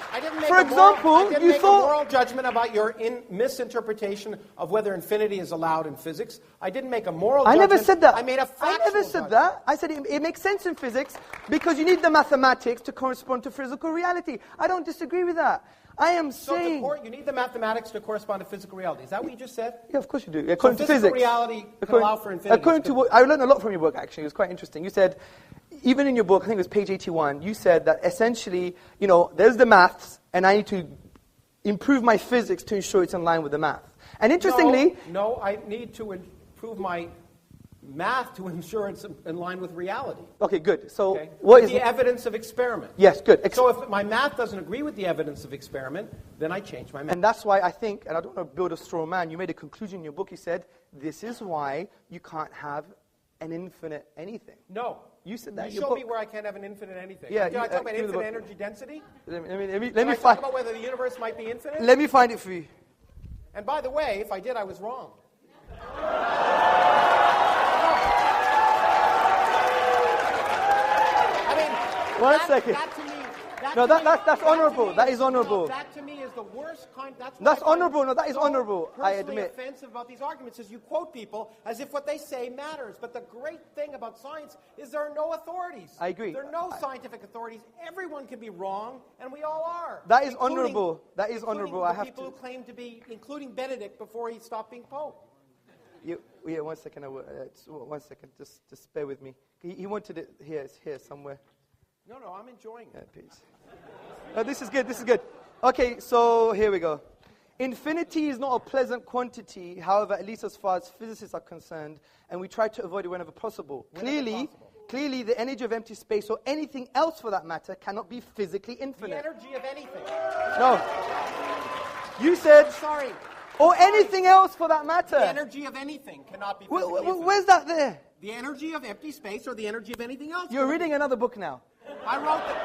I didn't make For example, you thought a moral judgment about your misinterpretation of whether infinity is allowed in physics. I didn't make a moral judgment. I never said that. I made a factual I never said that. I said it makes sense in physics because you need the mathematics to correspond to physical reality. I don't disagree with that. I am saying... So you need the mathematics to correspond to physical reality. Is that what you just said? Yeah, of course you do. According to physics. Physical reality can allow for infinity. According to what... I learned a lot from your book, actually. It was quite interesting. You said, even in your book, I think it was page 81, you said that essentially, there's the maths, and I need to improve my physics to ensure it's in line with the math. And interestingly... No, I need to improve my math to ensure it's in line with reality. Okay, good. So what is the evidence of experiment? Yes, good. So if my math doesn't agree with the evidence of experiment, then I change my math. And that's why I think, and I don't want to build a straw man, you made a conclusion in your book. You said, this is why you can't have an infinite anything. No. You said that in your your book. book. Show me where I can't have an infinite anything. Yeah, Did I talk about infinite energy density? Let me talk find... about whether the universe might be infinite? Let me find it for you. And by the way, if I did, I was wrong. One second. That's honorable. That is honorable. That to me is the worst kind. That's honorable. No, that is honorable. I admit. Offensive about these arguments is you quote people as if what they say matters. But the great thing about science is there are no authorities. I agree. There are no scientific authorities. Everyone can be wrong, and we all are. That is honorable. That is honorable. I have people who claim to be, including Benedict, before he stopped being Pope. Yeah, 1 second. 1 second. Just bear with me. He wanted it here. It's here somewhere. No, I'm enjoying it. Please. No, this is good. Okay, so here we go. Infinity is not a pleasant quantity, however, at least as far as physicists are concerned, and we try to avoid it whenever possible. Clearly, the energy of empty space, or anything else for that matter, cannot be physically infinite. The energy of anything. No. You said... Sorry. Or anything else for that matter. The energy of anything cannot be physically infinite. Where's that there? The energy of empty space or the energy of anything else. You're reading another book now. I wrote that.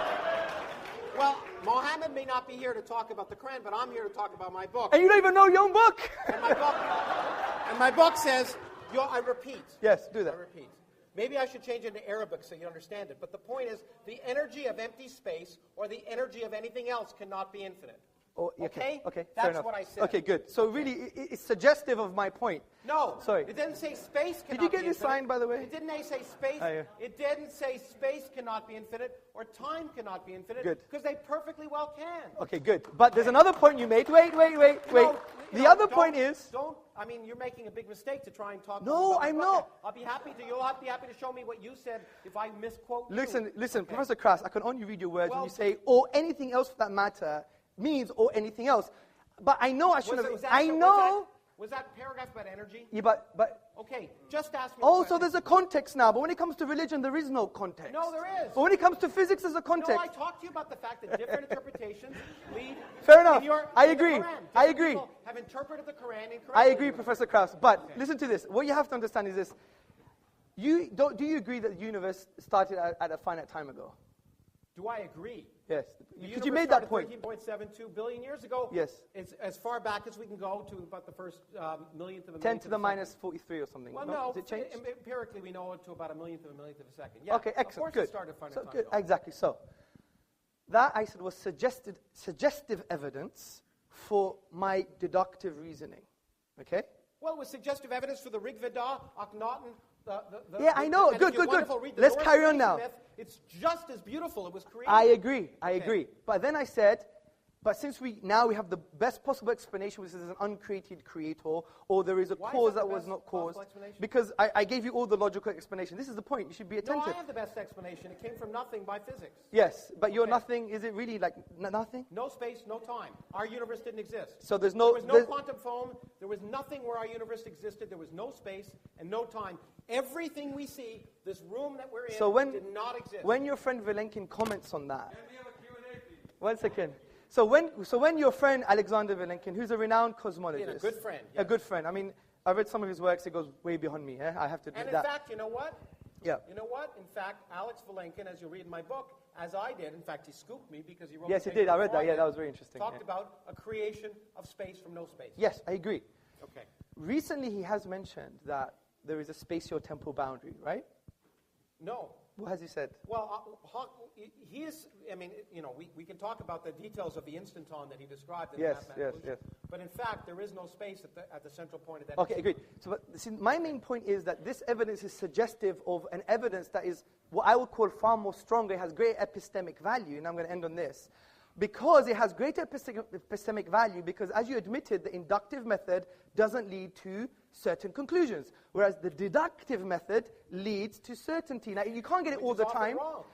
Well, Mohammed may not be here to talk about the Quran, but I'm here to talk about my book. And you don't even know your own book. And my book says, I repeat. Yes, do that. I repeat. Maybe I should change it into Arabic so you understand it. But the point is, the energy of empty space or the energy of anything else cannot be infinite. Okay? Okay, That's fair enough. what I said. Okay, good. So really, it's suggestive of my point. No. Sorry. It didn't say space cannot be infinite. Did you get this sign, by the way? It didn't say space. Oh, yeah. It didn't say space cannot be infinite or time cannot be infinite. Good. Because they perfectly well can. Okay, good. But there's another point you made. Wait. The other point is... I mean, you're making a big mistake to try and talk... No, I'm not. You'll be happy to show me what you said if I misquote you. Listen, okay. Professor Kراus, I can only read your words when you say, or anything else for that matter, means or anything else. But I know I shouldn't have... I know... Was that paragraph about energy? Yeah, but okay, just ask me. Also, there's a context now. But when it comes to religion, there is no context. No, there is. But when it comes to physics, there's a context. No, I talked to you about the fact that different interpretations lead... Fair enough. I agree. I agree. People have interpreted the Quran incorrectly. I agree, Professor Kráus. But listen to this. What you have to understand is this. Do you agree that the universe started at a finite time ago? Do I agree? Yes. Because you made that point. 13.72 billion years ago. Yes. It's as far back as we can go to about the first millionth of a 10 to the minus 43 or something. Well, no. Does it change? Empirically, we know it to about a millionth of a second. Yeah. Okay, excellent. Of course it started finite time ago. Exactly. So, that, I said, was suggestive evidence for my deductive reasoning. Okay? Well, it was suggestive evidence for the Rig Veda, Akhenaten, I know. Good. Let's carry on now. Myth, it's just as beautiful. It was created. I agree. But then I said, but since we have the best possible explanation, which is an uncreated creator, or there is a cause that was not caused. Because I gave you all the logical explanation. This is the point. You should be attentive. No, I have the best explanation. It came from nothing by physics. Yes, but your nothing, is it really like nothing? No space, no time. Our universe didn't exist. So there was no quantum foam. There was nothing where our universe existed. There was no space and no time. Everything we see, this room that we're in, did not exist. When your friend Vilenkin comments on that... Can we have a Q&A, please? 1 second. So when your friend Alexander Vilenkin, who's a renowned cosmologist... a good friend. Yeah. A good friend. I mean, I read some of his works. It goes way beyond me. I have to do that. And in fact, you know what? Yeah. You know what? In fact, Alex Vilenkin, as you read in my book, as I did, in fact, he scooped me because he wrote... Yes, he did. I read that. Yeah, that was very interesting. Talked about a creation of space from no space. Yes, I agree. Okay. Recently, he has mentioned that there is a spatio-temporal boundary, right? No. What has he said? Well, he is, I mean, we can talk about the details of the instanton that he described. Yes. But in fact, there is no space at the central point of that. Okay, agreed. So my main point is that this evidence is suggestive of an evidence that is what I would call far more stronger. It has great epistemic value, and I'm going to end on this. Because it has great epistemic value, because as you admitted, the inductive method doesn't lead to certain conclusions, whereas the deductive method leads to certainty. Now, you can't get it all the time. Wrong.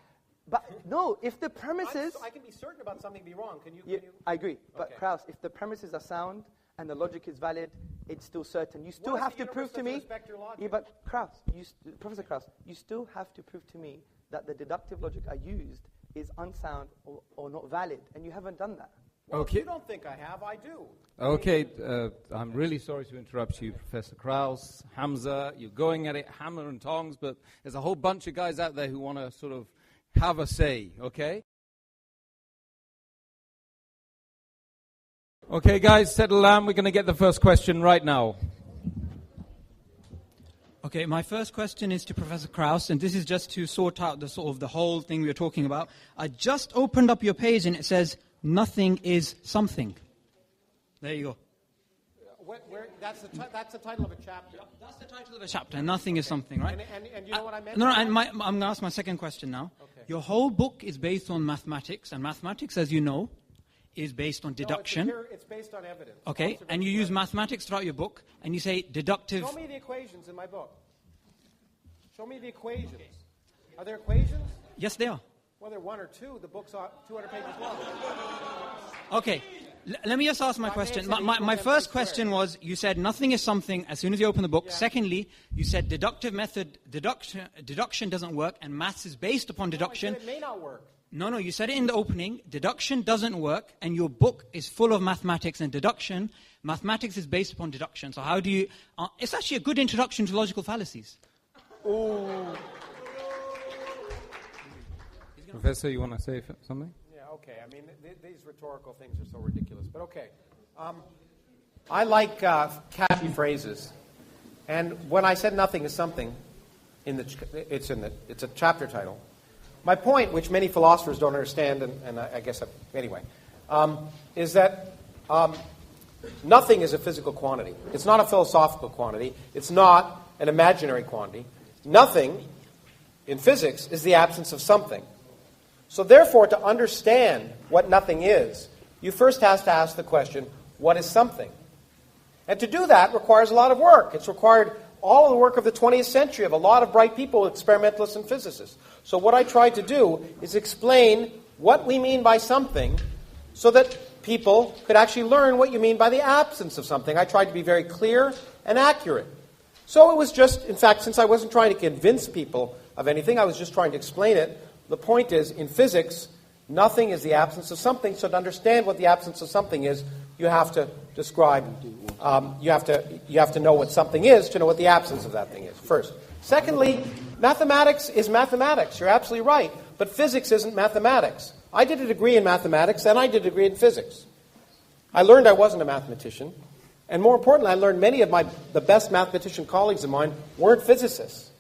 But no, if the premises... I can be certain about something be wrong. Can you? I agree. But Kráus, if the premises are sound and the logic is valid, it's still certain. You still have to prove to me... Yeah, but Kráus, Professor Kráus, you still have to prove to me that the deductive logic I used is unsound or not valid, and you haven't done that. Well, okay. If you don't think I have, I do. Okay, I'm really sorry to interrupt you, Professor Kráus. Hamza, you're going at it hammer and tongs, but there's a whole bunch of guys out there who want to sort of have a say, okay? Okay, guys, settle down. We're going to get the first question right now. Okay, my first question is to Professor Kráus, and this is just to sort out the whole thing we were talking about. I just opened up your page, and it says, nothing is something. There you go. That's the title of a chapter. That's the title of a chapter. Nothing is something, right? And you know what I meant? No, I'm going to ask my second question now. Okay. Your whole book is based on mathematics, and mathematics, as you know, is based on deduction. No, it's based on evidence. Okay, and you use mathematics throughout your book, and you say deductive... Show me the equations in my book. Show me the equations. Are there equations? Yes, they are. Well, they're one or two. The book's 200 pages long. Okay, let me just ask my question. My first question was, you said nothing is something as soon as you open the book. Yeah. Secondly, you said deductive method, deduction doesn't work, and maths is based upon deduction. No, I said it may not work. No, you said it in the opening. Deduction doesn't work, and your book is full of mathematics and deduction. Mathematics is based upon deduction. So how do you... it's actually a good introduction to logical fallacies. Oh. Professor, you want to say something? Yeah, okay. I mean, these rhetorical things are so ridiculous. But okay. I like catchy phrases. And when I said nothing is something, it's a chapter title. My point, which many philosophers don't understand, and I guess, anyway, is that nothing is a physical quantity. It's not a philosophical quantity. It's not an imaginary quantity. Nothing in physics is the absence of something. So therefore, to understand what nothing is, you first have to ask the question, what is something? And to do that requires a lot of work. It's required all of the work of the 20th century of a lot of bright people, experimentalists and physicists. So what I tried to do is explain what we mean by something so that people could actually learn what you mean by the absence of something. I tried to be very clear and accurate. So it was just, in fact, since I wasn't trying to convince people of anything, I was just trying to explain it. The point is, in physics, nothing is the absence of something. So to understand what the absence of something is, you have to describe, you have to know what something is to know what the absence of that thing is, first. Secondly, mathematics is mathematics. You're absolutely right. But physics isn't mathematics. I did a degree in mathematics, and I did a degree in physics. I learned I wasn't a mathematician. And more importantly, I learned many of the best mathematician colleagues of mine weren't physicists.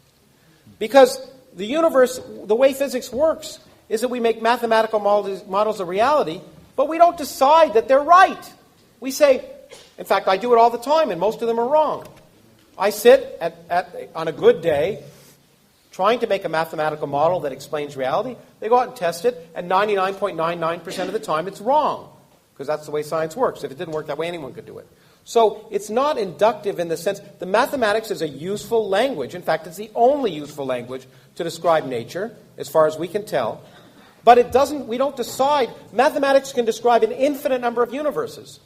Because the universe, the way physics works, is that we make mathematical models of reality, but we don't decide that they're right. We say, in fact, I do it all the time, and most of them are wrong. I sit on a good day trying to make a mathematical model that explains reality. They go out and test it, and 99.99% of the time it's wrong, because that's the way science works. If it didn't work that way, anyone could do it. So it's not inductive in the sense, the mathematics is a useful language. In fact, it's the only useful language to describe nature, as far as we can tell. But it doesn't, we don't decide. Mathematics can describe an infinite number of universes.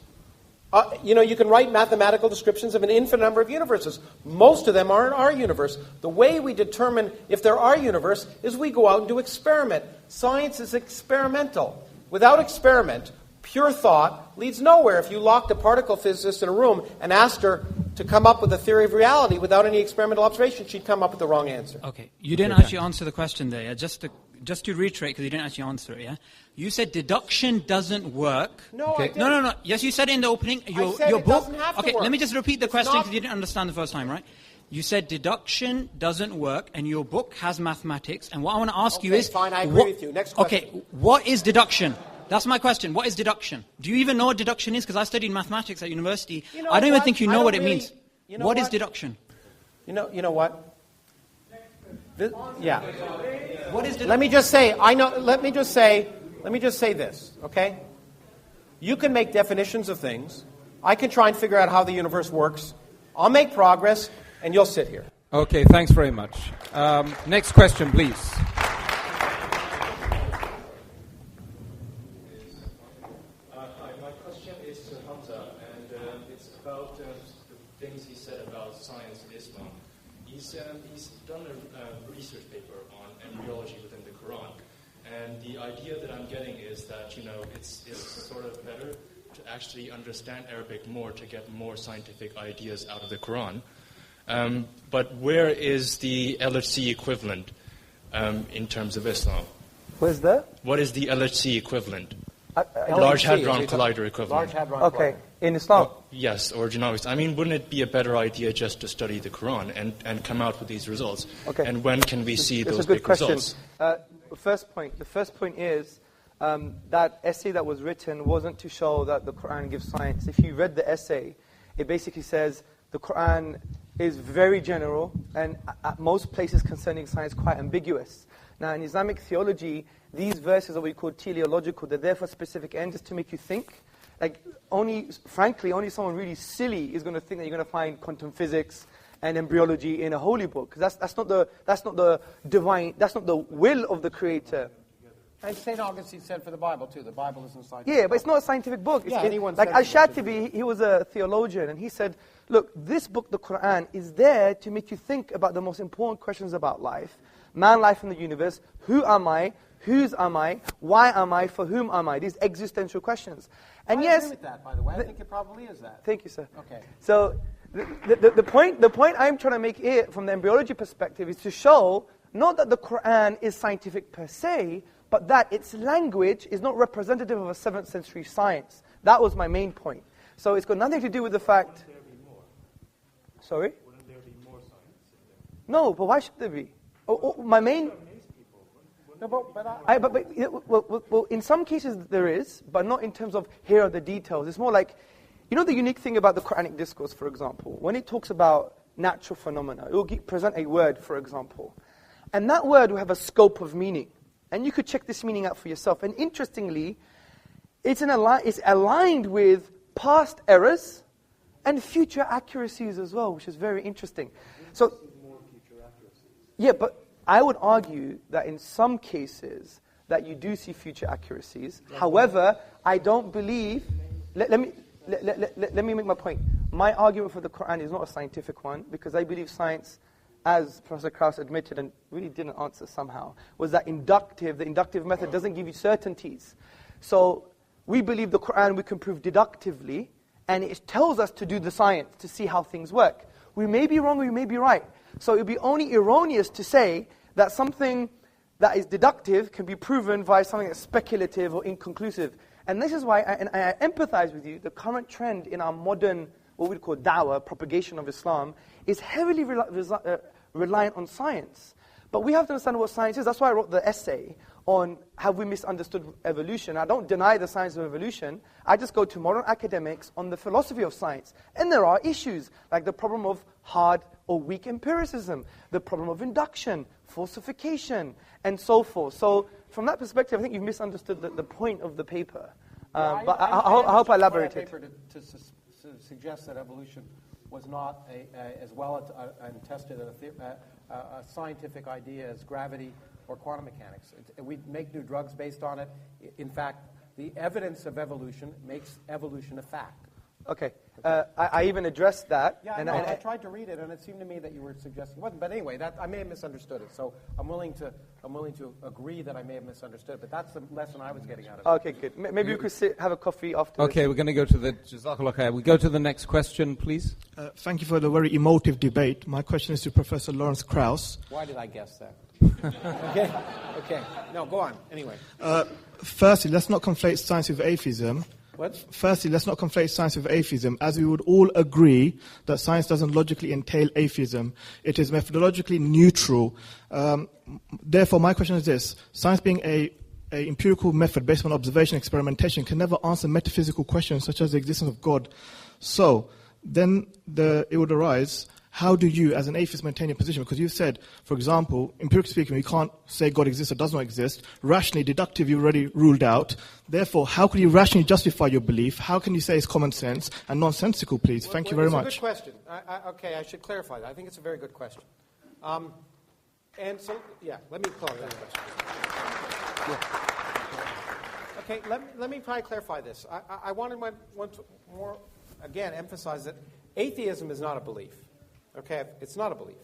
You can write mathematical descriptions of an infinite number of universes. Most of them are in our universe. The way we determine if there are universe is we go out and do experiment. Science is experimental. Without experiment, pure thought leads nowhere. If you locked a particle physicist in a room and asked her to come up with a theory of reality without any experimental observation, she'd come up with the wrong answer. Okay, you didn't actually answer the question there. Yeah? Just to reiterate, because you didn't actually answer it, yeah? You said deduction doesn't work. No, I didn't. No. Yes, you said it in the opening. Your book doesn't have to work. Let me just repeat the question because you didn't understand the first time, right? You said deduction doesn't work, and your book has mathematics. And what I want to ask you is... fine, I agree with you. Next question. Okay, what is deduction? That's my question. What is deduction? Do you even know what deduction is? Because I studied mathematics at university. I don't even think you know what it means. What is deduction? You know what? Yeah. What is deduction? Let me just say, let me just say this, okay? You can make definitions of things. I can try and figure out how the universe works. I'll make progress, and you'll sit here. Okay, thanks very much. Next question, please. My question is to Hamza, and it's about the things he said about science and Islam. He's done a research paper on embryology within the Quran, and the idea that I'm getting is that it's sort of better to actually understand Arabic more to get more scientific ideas out of the Quran. But where is the LHC equivalent in terms of Islam? Where's that? What is the LHC equivalent? LHC, Large Hadron Collider equivalent. Large Hadron Okay, Collider. in Islam. Yes, or genomics. I mean, wouldn't it be a better idea just to study the Quran and come out with these results? Okay. And when can we see those That's a good big question. results? The first point is that essay that was written wasn't to show that the Quran gives science. If you read the essay, it basically says the Quran is very general and at most places concerning science quite ambiguous. Now, in Islamic theology, these verses that we call teleological, they're there for specific ends, just to make you think. Like, frankly, only someone really silly is going to think that you're going to find quantum physics and embryology in a holy book, because that's not the divine, that's not the will of the Creator. And St. Augustine said for the Bible, too. The Bible isn't scientific. Yeah, but it's not a scientific book. Like Al-Shatibi, he was a theologian, and he said, look, this book, the Quran, is there to make you think about the most important questions about life. Man, life, and the universe. Who am I? Whose am I? Why am I? For whom am I? These existential questions. And I yes, agree with that, by the way. I think it probably is that. Thank you, sir. Okay. So the point I'm trying to make here from the embryology perspective is to show not that the Quran is scientific per se, but that its language is not representative of a 7th century science. That was my main point. So it's got nothing to do with the fact... Wouldn't there be more? Sorry? Wouldn't there be more science in there? No, but why should there be? My main... Well, in some cases there is, but not in terms of here are the details. It's more like, the unique thing about the Quranic discourse, for example, when it talks about natural phenomena, it will present a word, for example, and that word will have a scope of meaning, and you could check this meaning out for yourself. And interestingly, it's aligned with past errors and future accuracies as well, which is very interesting. So, yeah, but I would argue that in some cases that you do see future accuracies. However, I don't believe. Let me make my point. My argument for the Quran is not a scientific one, because I believe science, as Professor Karaus admitted and really didn't answer somehow, was that the inductive method doesn't give you certainties. So we believe the Quran we can prove deductively, and it tells us to do the science to see how things work. We may be wrong, we may be right. So it would be only erroneous to say that something that is deductive can be proven via something that's speculative or inconclusive. And this is why, I empathize with you, the current trend in our modern, what we call da'wah, propagation of Islam, is heavily reliant on science. But we have to understand what science is. That's why I wrote the essay on have we misunderstood evolution. I don't deny the science of evolution. I just go to modern academics on the philosophy of science. And there are issues, like the problem of hard or weak empiricism, the problem of induction, falsification, and so forth. So from that perspective, I think you've misunderstood the point of the paper. But I hope I elaborated. To suggest that evolution was not as well and tested a scientific idea as gravity or quantum mechanics. We make new drugs based on it. In fact, the evidence of evolution makes evolution a fact. Okay. I even addressed that. Yeah, I tried to read it, and it seemed to me that you were suggesting it wasn't. But anyway, I may have misunderstood it. So I'm willing to agree that I may have misunderstood it. But that's the lesson I was getting out of it. Okay, good. Maybe we could have a coffee after. Okay, we're going to go to the Jazakallah khair. We go to the next question, please. Thank you for the very emotive debate. My question is to Professor Lawrence Krauss. Why did I guess that? Okay. No, go on. Anyway. Firstly, let's not conflate science with atheism. What? Firstly, let's not conflate science with atheism, as we would all agree that science doesn't logically entail atheism. It is methodologically neutral. Therefore, my question is this. Science being a empirical method based on observation and experimentation can never answer metaphysical questions such as the existence of God. So, then it would arise, how do you, as an atheist, maintain your position? Because you've said, for example, empirically speaking, we can't say God exists or does not exist. Rationally, deductively, you've already ruled out. Therefore, how can you rationally justify your belief? How can you say it's common sense and nonsensical, please? Thank you very much. It's a good question. I should clarify that. I think it's a very good question. And so, let me call that question. Okay, let me try to clarify this. I want to more, again, emphasize that atheism is not a belief. Okay, it's not a belief.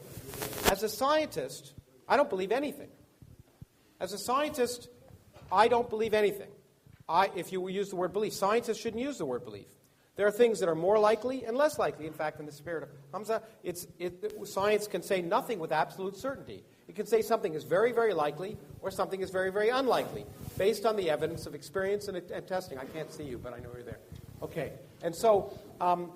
As a scientist, I don't believe anything. As a scientist, I don't believe anything. If you use the word belief, scientists shouldn't use the word belief. There are things that are more likely and less likely. In fact, in the spirit of Hamza, science can say nothing with absolute certainty. It can say something is very, very likely or something is very, very unlikely based on the evidence of experience and testing. I can't see you, but I know you're there. Okay, and so I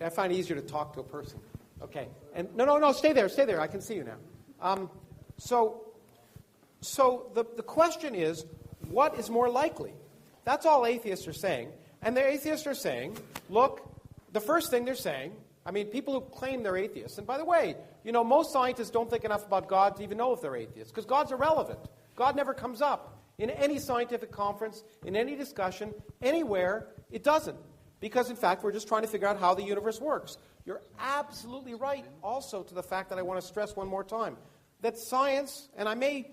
find it easier to talk to a person. Okay, and no, stay there. I can see you now. So the question is, what is more likely? That's all atheists are saying. And the atheists are saying, look, the first thing they're saying, people who claim they're atheists, and by the way, most scientists don't think enough about God to even know if they're atheists, because God's irrelevant. God never comes up in any scientific conference, in any discussion, anywhere. It doesn't. Because, in fact, we're just trying to figure out how the universe works. You're absolutely right also to the fact that I want to stress one more time, that science, and I may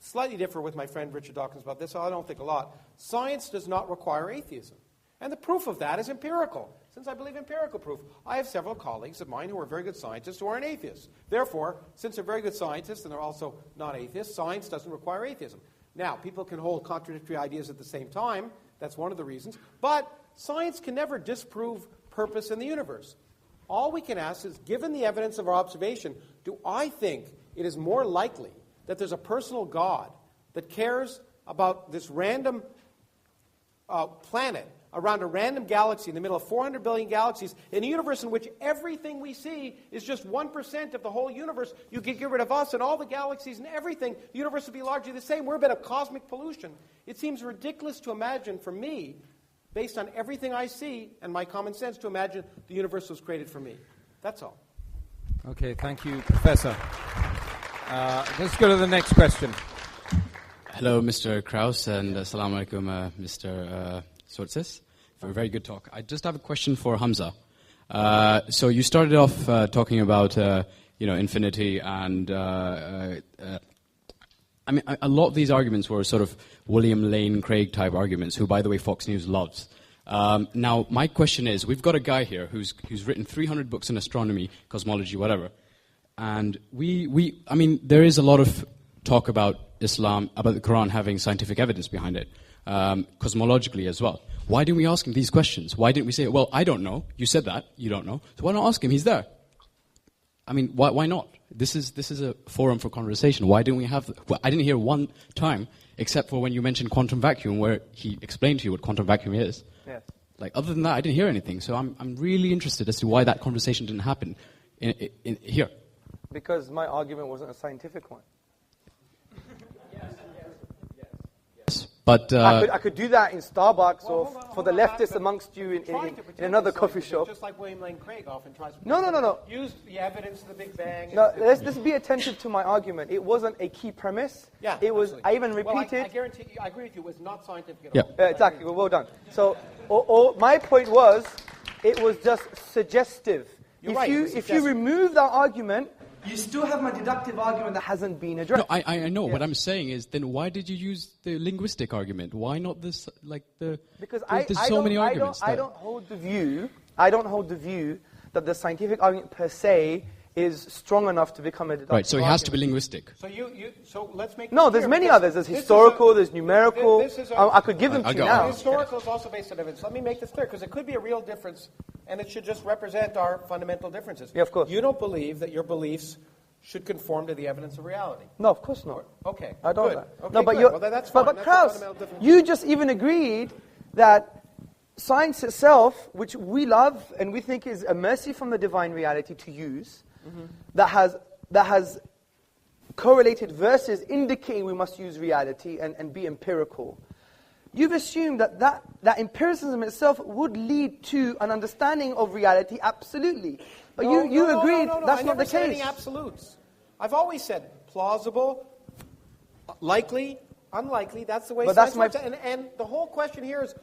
slightly differ with my friend Richard Dawkins about this, I don't think a lot, science does not require atheism. And the proof of that is empirical, since I believe empirical proof. I have several colleagues of mine who are very good scientists who aren't atheists. Therefore, since they're very good scientists and they're also not atheists, science doesn't require atheism. Now, people can hold contradictory ideas at the same time. That's one of the reasons. But science can never disprove purpose in the universe. All we can ask is, given the evidence of our observation, do I think it is more likely that there's a personal God that cares about this random planet around a random galaxy in the middle of 400 billion galaxies, in a universe in which everything we see is just 1% of the whole universe, you could get rid of us and all the galaxies and everything, the universe would be largely the same. We're a bit of cosmic pollution. It seems ridiculous to imagine, for me, based on everything I see and my common sense, to imagine the universe was created for me. That's all. Okay, thank you, Professor. Let's go to the next question. Hello, Mr. Karaus, and assalamu alaikum, Mr. Tezortsis, for a very good talk. I just have a question for Hamza. So you started off talking about infinity, and I mean, a lot of these arguments were sort of William Lane Craig type arguments, who, by the way, Fox News loves. Now, my question is, we've got a guy here who's written 300 books in astronomy, cosmology, whatever, and I mean, there is a lot of talk about Islam, about the Quran having scientific evidence behind it, cosmologically as well. Why didn't we ask him these questions? Why didn't we say, well, I don't know, you said that, you don't know, so why not ask him? He's there. I mean, why not? This is a forum for conversation. Why didn't we have... Well, I didn't hear one time, except for when you mentioned quantum vacuum, where he explained to you what quantum vacuum is. Yes. Like, other than that, I didn't hear anything. So I'm really interested as to why that conversation didn't happen in here. Because my argument wasn't a scientific one. But I could do that in Starbucks or for the leftists amongst you in another coffee shop. Just like William Lane Craig often tries to No. use the evidence of the Big Bang. No, let's be attentive to my argument. It wasn't a key premise. Yeah, it was. Absolutely. I even repeated. Well, I guarantee you, I agree with you. It was not scientific at all. Exactly. Well done. So, my point was, it was just suggestive. If you remove that argument, you still have my deductive argument that hasn't been addressed. No, I know. What I'm saying is, then why did you use the linguistic argument? Why not this, Because there's so many arguments. I don't hold the view that the scientific argument per se is strong enough to become a deductive Right, so it has to be linguistic. So let's make No, there's many others. There's historical, there's numerical. I could give them to you now. Historical is also based on evidence. Let me make this clear, because it could be a real difference, and it should just represent our fundamental differences. Yeah, of course. You don't believe that your beliefs should conform to the evidence of reality. No, of course not. Okay. I don't. Good. Okay, no, but good. Well, that's fine. But That's Kraus, you just even agreed that science itself, which we love and we think is a mercy from the divine reality to use, that has correlated verses indicating we must use reality and be empirical. You've assumed that empiricism itself would lead to an understanding of reality, absolutely. But you agreed that's not the case. I never said any absolutes. I've always said plausible, likely, unlikely. That's the way science works. And the whole question here is,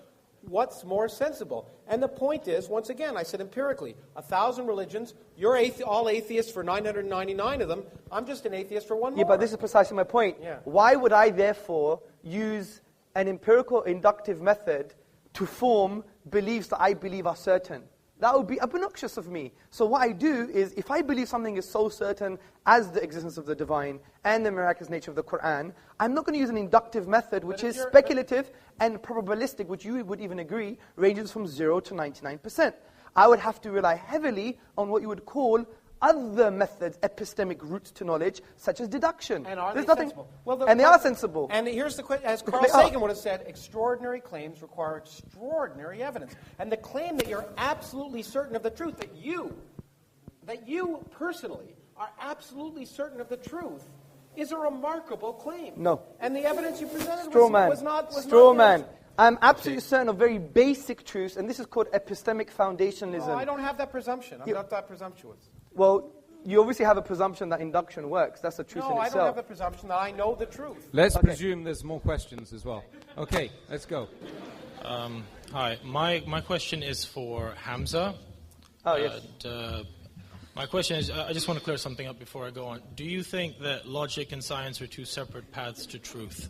what's more sensible? And the point is, once again, I said empirically, 1,000 religions, you're all atheists for 999 of them, I'm just an atheist for one more. Yeah, but this is precisely my point. Yeah. Why would I, therefore, use an empirical inductive method to form beliefs that I believe are certain? That would be obnoxious of me. So what I do is, if I believe something is so certain as the existence of the divine and the miraculous nature of the Quran, I'm not going to use an inductive method which is speculative and probabilistic, which you would even agree ranges from 0 to 99%. I would have to rely heavily on what you would call other methods, epistemic routes to knowledge, such as deduction. And are they sensible? And they are sensible. And here's the question, as Carl Sagan would have said, extraordinary claims require extraordinary evidence. And the claim that you're absolutely certain of the truth, that you personally are absolutely certain of the truth, is a remarkable claim. No. And the evidence you presented was not... Straw man. I'm absolutely certain of very basic truths, and this is called epistemic foundationalism. No, I don't have that presumption. I'm not that presumptuous. Well, you obviously have a presumption that induction works. That's the truth in itself. No, I don't have the presumption that I know the truth. Let's presume there's more questions as well. Okay, let's go. Hi, my question is for Hamza. Oh, yes. My question is, I just want to clear something up before I go on. Do you think that logic and science are two separate paths to truth?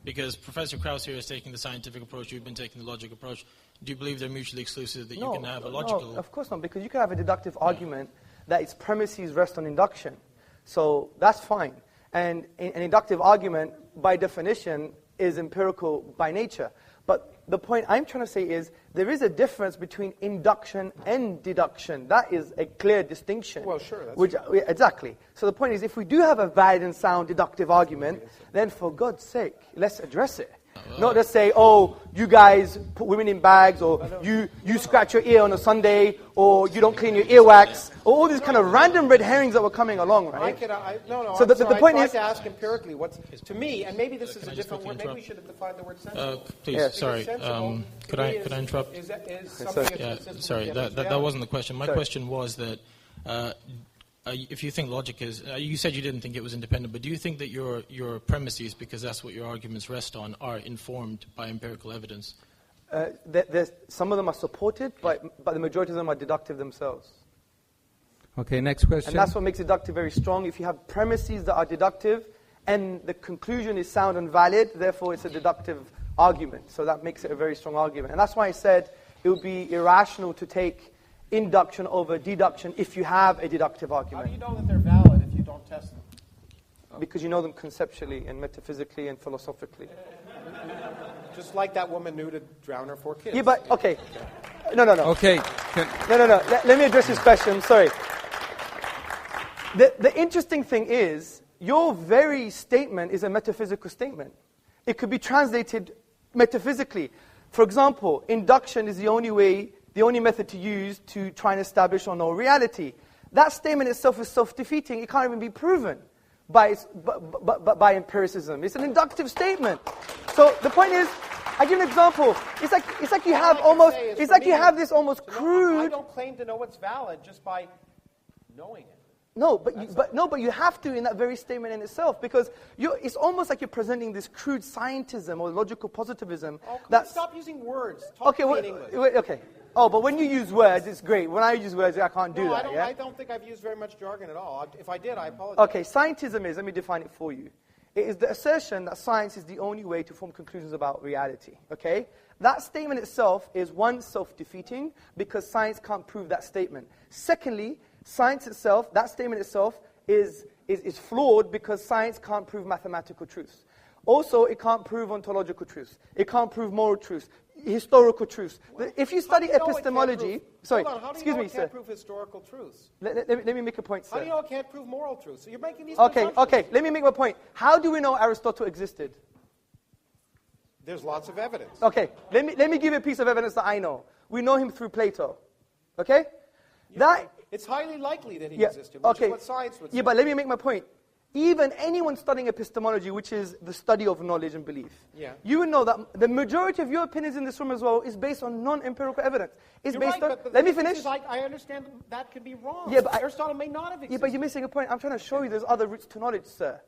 Because Professor Karaus here is taking the scientific approach, you've been taking the logic approach. Do you believe they're mutually exclusive, that you can have a logical... No, of course not, because you can have a deductive argument that its premises rest on induction. So that's fine. And an inductive argument, by definition, is empirical by nature. But the point I'm trying to say is, there is a difference between induction and deduction. That is a clear distinction. Well, sure. Exactly. So the point is, if we do have a valid and sound deductive argument, then for God's sake, let's address it. Not just say, oh, you guys put women in bags, or you scratch your ear on a Sunday, or you don't clean your earwax, or all these kind of random red herrings that were coming along, right? So the point is, I tried to ask empirically what's to me, and maybe this is a different word. Maybe we should have defined the word sensible. Please, yes. Sorry. Could I interrupt? Sorry, that wasn't the question. My question was that if you think logic is, you said you didn't think it was independent, but do you think that your premises, because that's what your arguments rest on, are informed by empirical evidence? Some of them are supported, but the majority of them are deductive themselves. Okay, next question. And that's what makes deductive very strong. If you have premises that are deductive, and the conclusion is sound and valid, therefore it's a deductive argument. So that makes it a very strong argument. And that's why I said it would be irrational to take induction over deduction if you have a deductive argument. How do you know that they're valid if you don't test them? Because you know them conceptually and metaphysically and philosophically. Just like that woman knew to drown her 4 kids. Yeah, but, okay. No. Okay. No. Let me address this question. Sorry. The interesting thing is, your very statement is a metaphysical statement. It could be translated metaphysically. For example, induction is the only method to use to try and establish or know reality. That statement itself is self-defeating. It can't even be proven by empiricism. It's an inductive statement. So the point is, I give an example. It's like you have this almost crude. I don't claim to know what's valid just by knowing it. No, but you have to in that very statement in itself, because it's almost like you're presenting this crude scientism or logical positivism. Stop using words. Talk to me in English. Okay. Oh, but when you use words, it's great. When I use words, I can't do that. I don't think I've used very much jargon at all. If I did, I apologize. Okay, scientism is, let me define it for you. It is the assertion that science is the only way to form conclusions about reality. Okay? That statement itself is, one, self-defeating, because science can't prove that statement. Secondly, science itself, that statement itself, is flawed because science can't prove mathematical truths. Also, it can't prove ontological truths. It can't prove moral truths, historical truths. If you study epistemology... Sorry, excuse me, sir. How do you know it can't prove historical truths? Let me make a point, sir. How do you know it can't prove moral truths? So you're making these Okay, let me make my point. How do we know Aristotle existed? There's lots of evidence. Okay, let me give you a piece of evidence that I know. We know him through Plato. Okay? It's highly likely that he existed, which is what science would say. Yeah, but let me make my point. Even anyone studying epistemology, which is the study of knowledge and belief, you would know that the majority of your opinions in this room as well is based on non-empirical evidence. Let me finish. I understand that could be wrong. Yeah, but Aristotle may not have existed. Yeah, but you're missing a point. I'm trying to show you there's other routes to knowledge, sir.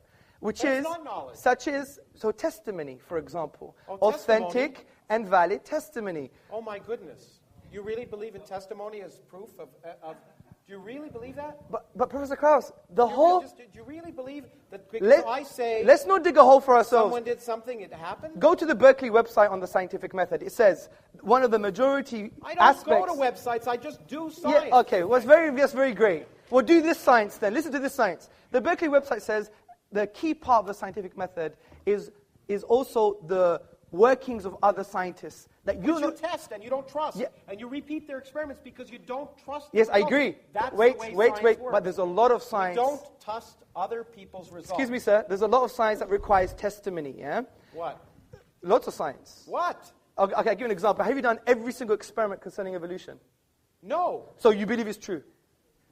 Such as testimony, for example. Authentic and valid testimony. Oh my goodness. You really believe in testimony as proof of do you really believe that? But Professor Kraus, do you really believe that because I say... Let's not dig a hole for ourselves. Someone did something, it happened? Go to the Berkeley website on the scientific method. It says one of the majority aspects... I don't go to websites, I just do science. Yeah, okay, well, that's very great. Well, do this science then. Listen to this science. The Berkeley website says the key part of the scientific method is also the workings of other scientists. That you test and you don't trust, and you repeat their experiments because you don't trust them. Yes, I agree. Wait, but there's a lot of science. You don't trust other people's results. Excuse me, sir. There's a lot of science that requires testimony, yeah? What? Lots of science. What? Okay, I'll give you an example. Have you done every single experiment concerning evolution? No. So you believe it's true?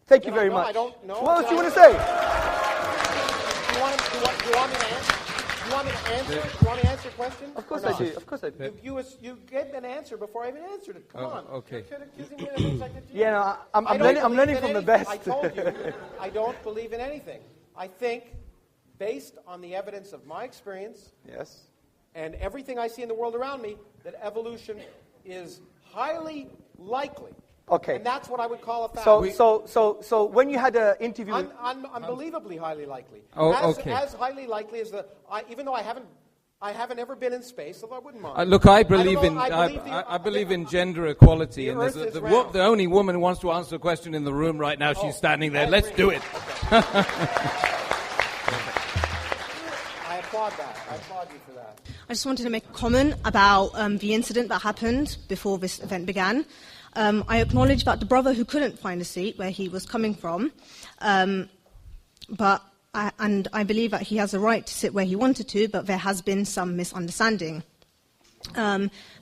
Thank you very much. I don't know. What else do you want to say? Do you want me to answer? Do you want me to answer? Do you want me to answer a question? Of course I do. Of course I do. You gave an answer before I even answered it. Come on. Okay. You're accusing me of things I could do. Yeah, no, I'm learning from the best. I told you, I don't believe in anything. I think, based on the evidence of my experience, and everything I see in the world around me, that evolution is highly likely. Okay. And that's what I would call a fact. So when you had an interview... Unbelievably highly likely. Okay. As highly likely as even though I haven't ever been in space, although I wouldn't mind. Look, I believe in gender equality, and the only woman who wants to answer a question in the room right now. She's standing there. Let's do it. Okay. I applaud that. I applaud you for that. I just wanted to make a comment about the incident that happened before this event began. I acknowledge that the brother who couldn't find a seat where he was coming from, but I believe that he has a right to sit where he wanted to, but there has been some misunderstanding.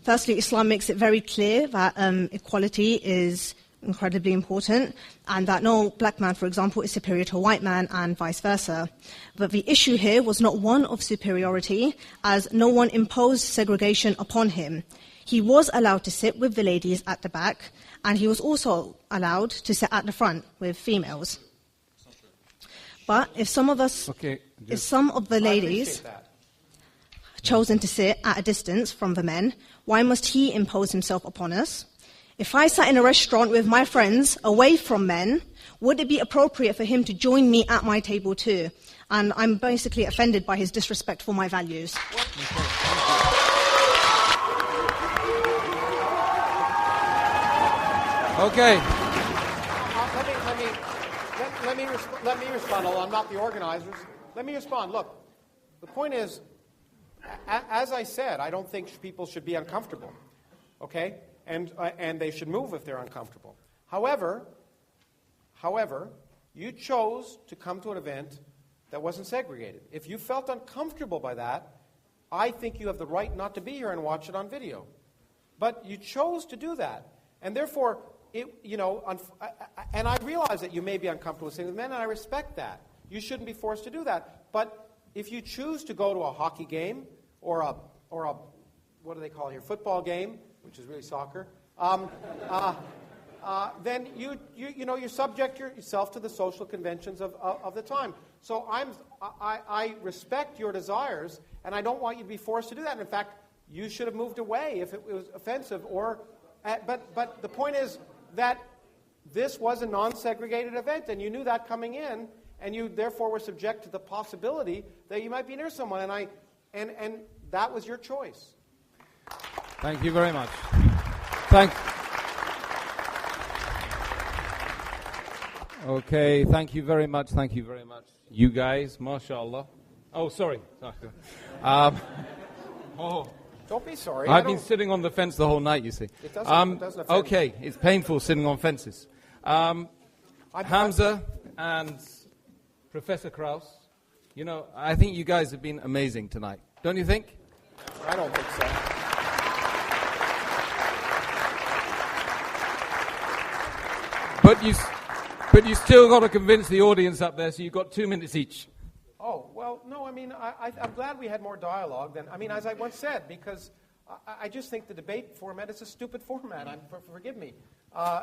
Firstly, Islam makes it very clear that equality is incredibly important, and that no black man, for example, is superior to a white man, and vice versa. But the issue here was not one of superiority, as no one imposed segregation upon him. He was allowed to sit with the ladies at the back, and he was also allowed to sit at the front with females. But if some of the ladies chosen to sit at a distance from the men, why must he impose himself upon us? If I sat in a restaurant with my friends away from men, would it be appropriate for him to join me at my table too? And I'm basically offended by his disrespect for my values. Okay. Let me respond. Although I'm not the organizers, let me respond. Look, the point is, as I said, I don't think people should be uncomfortable. Okay. And they should move if they're uncomfortable. However, you chose to come to an event that wasn't segregated. If you felt uncomfortable by that, I think you have the right not to be here and watch it on video. But you chose to do that. And therefore, and I realize that you may be uncomfortable sitting with men, and I respect that. You shouldn't be forced to do that. But if you choose to go to a hockey game or a what do they call it here, football game, which is really soccer, then you subject yourself to the social conventions of the time. So I respect your desires, and I don't want you to be forced to do that. And in fact, you should have moved away if it was offensive. But the point is that this was a non-segregated event, and you knew that coming in, and you therefore were subject to the possibility that you might be near someone, and that was your choice. Thank you very much. Okay, thank you very much. Thank you very much. You guys, mashallah. Oh, sorry. Don't be sorry. I've been sitting on the fence the whole night, you see. It doesn't offend. Okay, it's painful sitting on fences. Hamza and Professor Kraus, I think you guys have been amazing tonight. Don't you think? I don't think so. But you still got to convince the audience up there, so you've got 2 minutes each. Oh, well, no, I'm glad we had more dialogue than, as I once said, because I just think the debate format is a stupid format. Forgive me.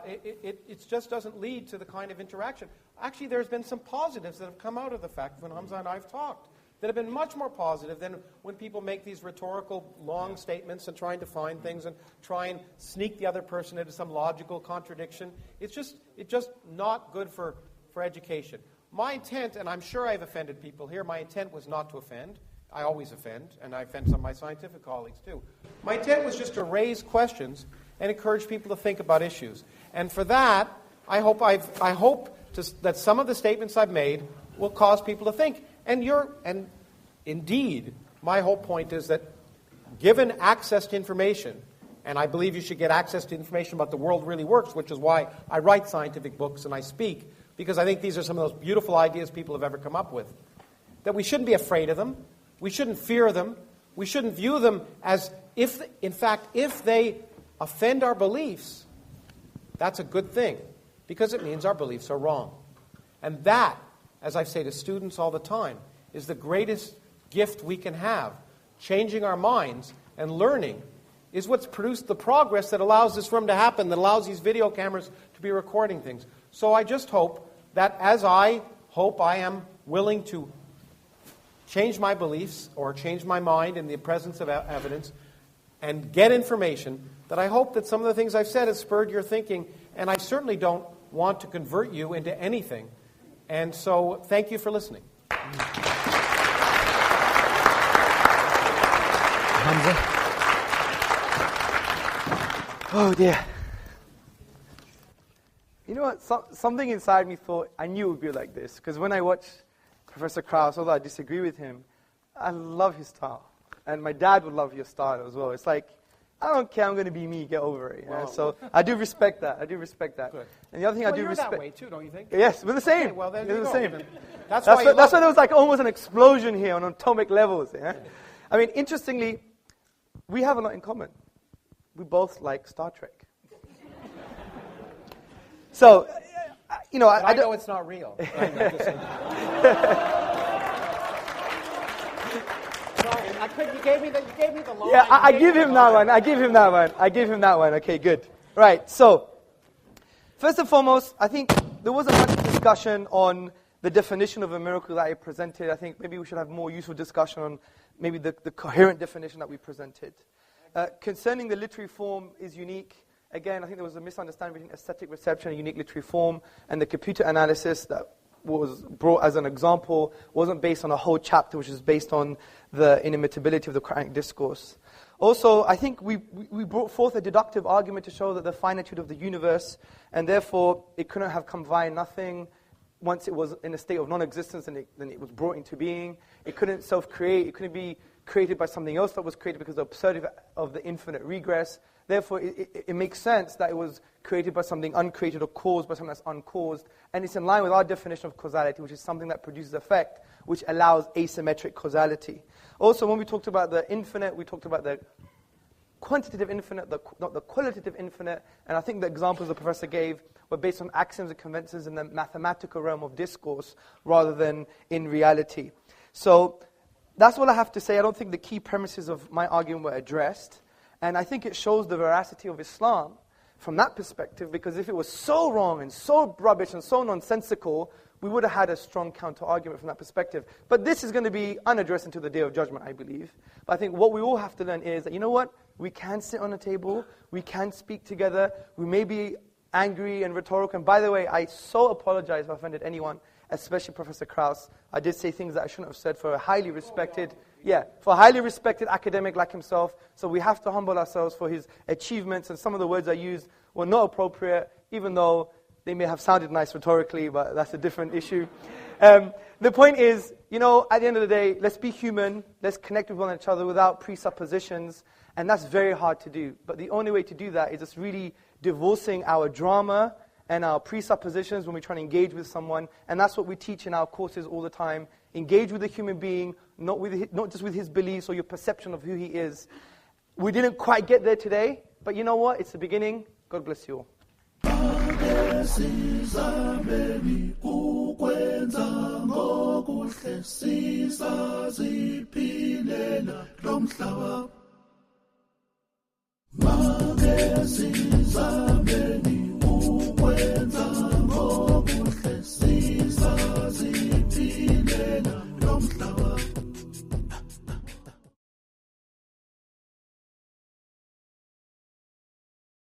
It just doesn't lead to the kind of interaction. Actually, there's been some positives that have come out of the fact when Hamza and I have talked that have been much more positive than when people make these rhetorical long statements and trying to find things and try and sneak the other person into some logical contradiction. It's just not good for education. My intent, and I'm sure I've offended people here, my intent was not to offend. I always offend, and I offend some of my scientific colleagues too. My intent was just to raise questions and encourage people to think about issues. And for that, I hope that some of the statements I've made will cause people to think. And indeed, my whole point is that given access to information, and I believe you should get access to information about the world really works, which is why I write scientific books and I speak, because I think these are some of those beautiful ideas people have ever come up with, that we shouldn't be afraid of them, we shouldn't fear them, we shouldn't view them as if they offend our beliefs, that's a good thing, because it means our beliefs are wrong. And that, as I say to students all the time, is the greatest gift we can have. Changing our minds and learning is what's produced the progress that allows this room to happen, that allows these video cameras to be recording things. So I just hope that as I hope I am willing to change my beliefs or change my mind in the presence of evidence and get information, that I hope that some of the things I've said have spurred your thinking, and I certainly don't want to convert you into anything. And so, thank you for listening. Hamza. Oh dear. You know what? Something inside me thought I knew it would be like this. Because when I watch Professor Kraus, although I disagree with him, I love his style. And my dad would love your style as well. It's like, I don't care, I'm going to be me, get over it. Well, so I do respect that. Good. And the other thing I do respect... You're that way too, don't you think? Yes, we're the same. Okay, well, then we're the same. That's why there was like almost an explosion here on atomic levels. Yeah? I mean, interestingly, we have a lot in common. We both like Star Trek. So, I know it's not real. Sorry, you gave me the line. Yeah, I give him that one. Okay, good. Right, so, first and foremost, I think there was a bunch of discussion on the definition of a miracle that I presented. I think maybe we should have more useful discussion on maybe the coherent definition that we presented. Concerning the literary form is unique. Again, I think there was a misunderstanding between aesthetic reception and unique literary form, and the computer analysis that was brought as an example wasn't based on a whole chapter, which is based on the inimitability of the Quranic discourse. Also, I think we brought forth a deductive argument to show that the finitude of the universe, and therefore it couldn't have come via nothing. Once it was in a state of non-existence, then it was brought into being. It couldn't self-create. It couldn't be created by something else that was created because of the absurdity of the infinite regress. Therefore, it makes sense that it was created by something uncreated or caused by something that's uncaused. And it's in line with our definition of causality, which is something that produces effect, which allows asymmetric causality. Also, when we talked about the infinite, we talked about the quantitative infinite, not the qualitative infinite. And I think the examples the professor gave were based on axioms and conventions in the mathematical realm of discourse rather than in reality. So that's all I have to say. I don't think the key premises of my argument were addressed. And I think it shows the veracity of Islam from that perspective, because if it was so wrong and so rubbish and so nonsensical, we would have had a strong counter-argument from that perspective. But this is going to be unaddressed until the Day of Judgment, I believe. But I think what we all have to learn is that, you know what? We can sit on a table. We can speak together. We may be angry and rhetorical. And by the way, I so apologize if I offended anyone, especially Professor Kraus. I did say things that I shouldn't have said for a highly respected academic like himself. So we have to humble ourselves for his achievements, and some of the words I used were not appropriate, even though they may have sounded nice rhetorically, but that's a different issue. The point is, at the end of the day, let's be human, let's connect with one another without presuppositions, and that's very hard to do. But the only way to do that is just really divorcing our drama and our presuppositions when we're trying to engage with someone, and that's what we teach in our courses all the time. Engage with a human being, not just with his beliefs or your perception of who he is. We didn't quite get there today, but you know what? It's the beginning. God bless you all.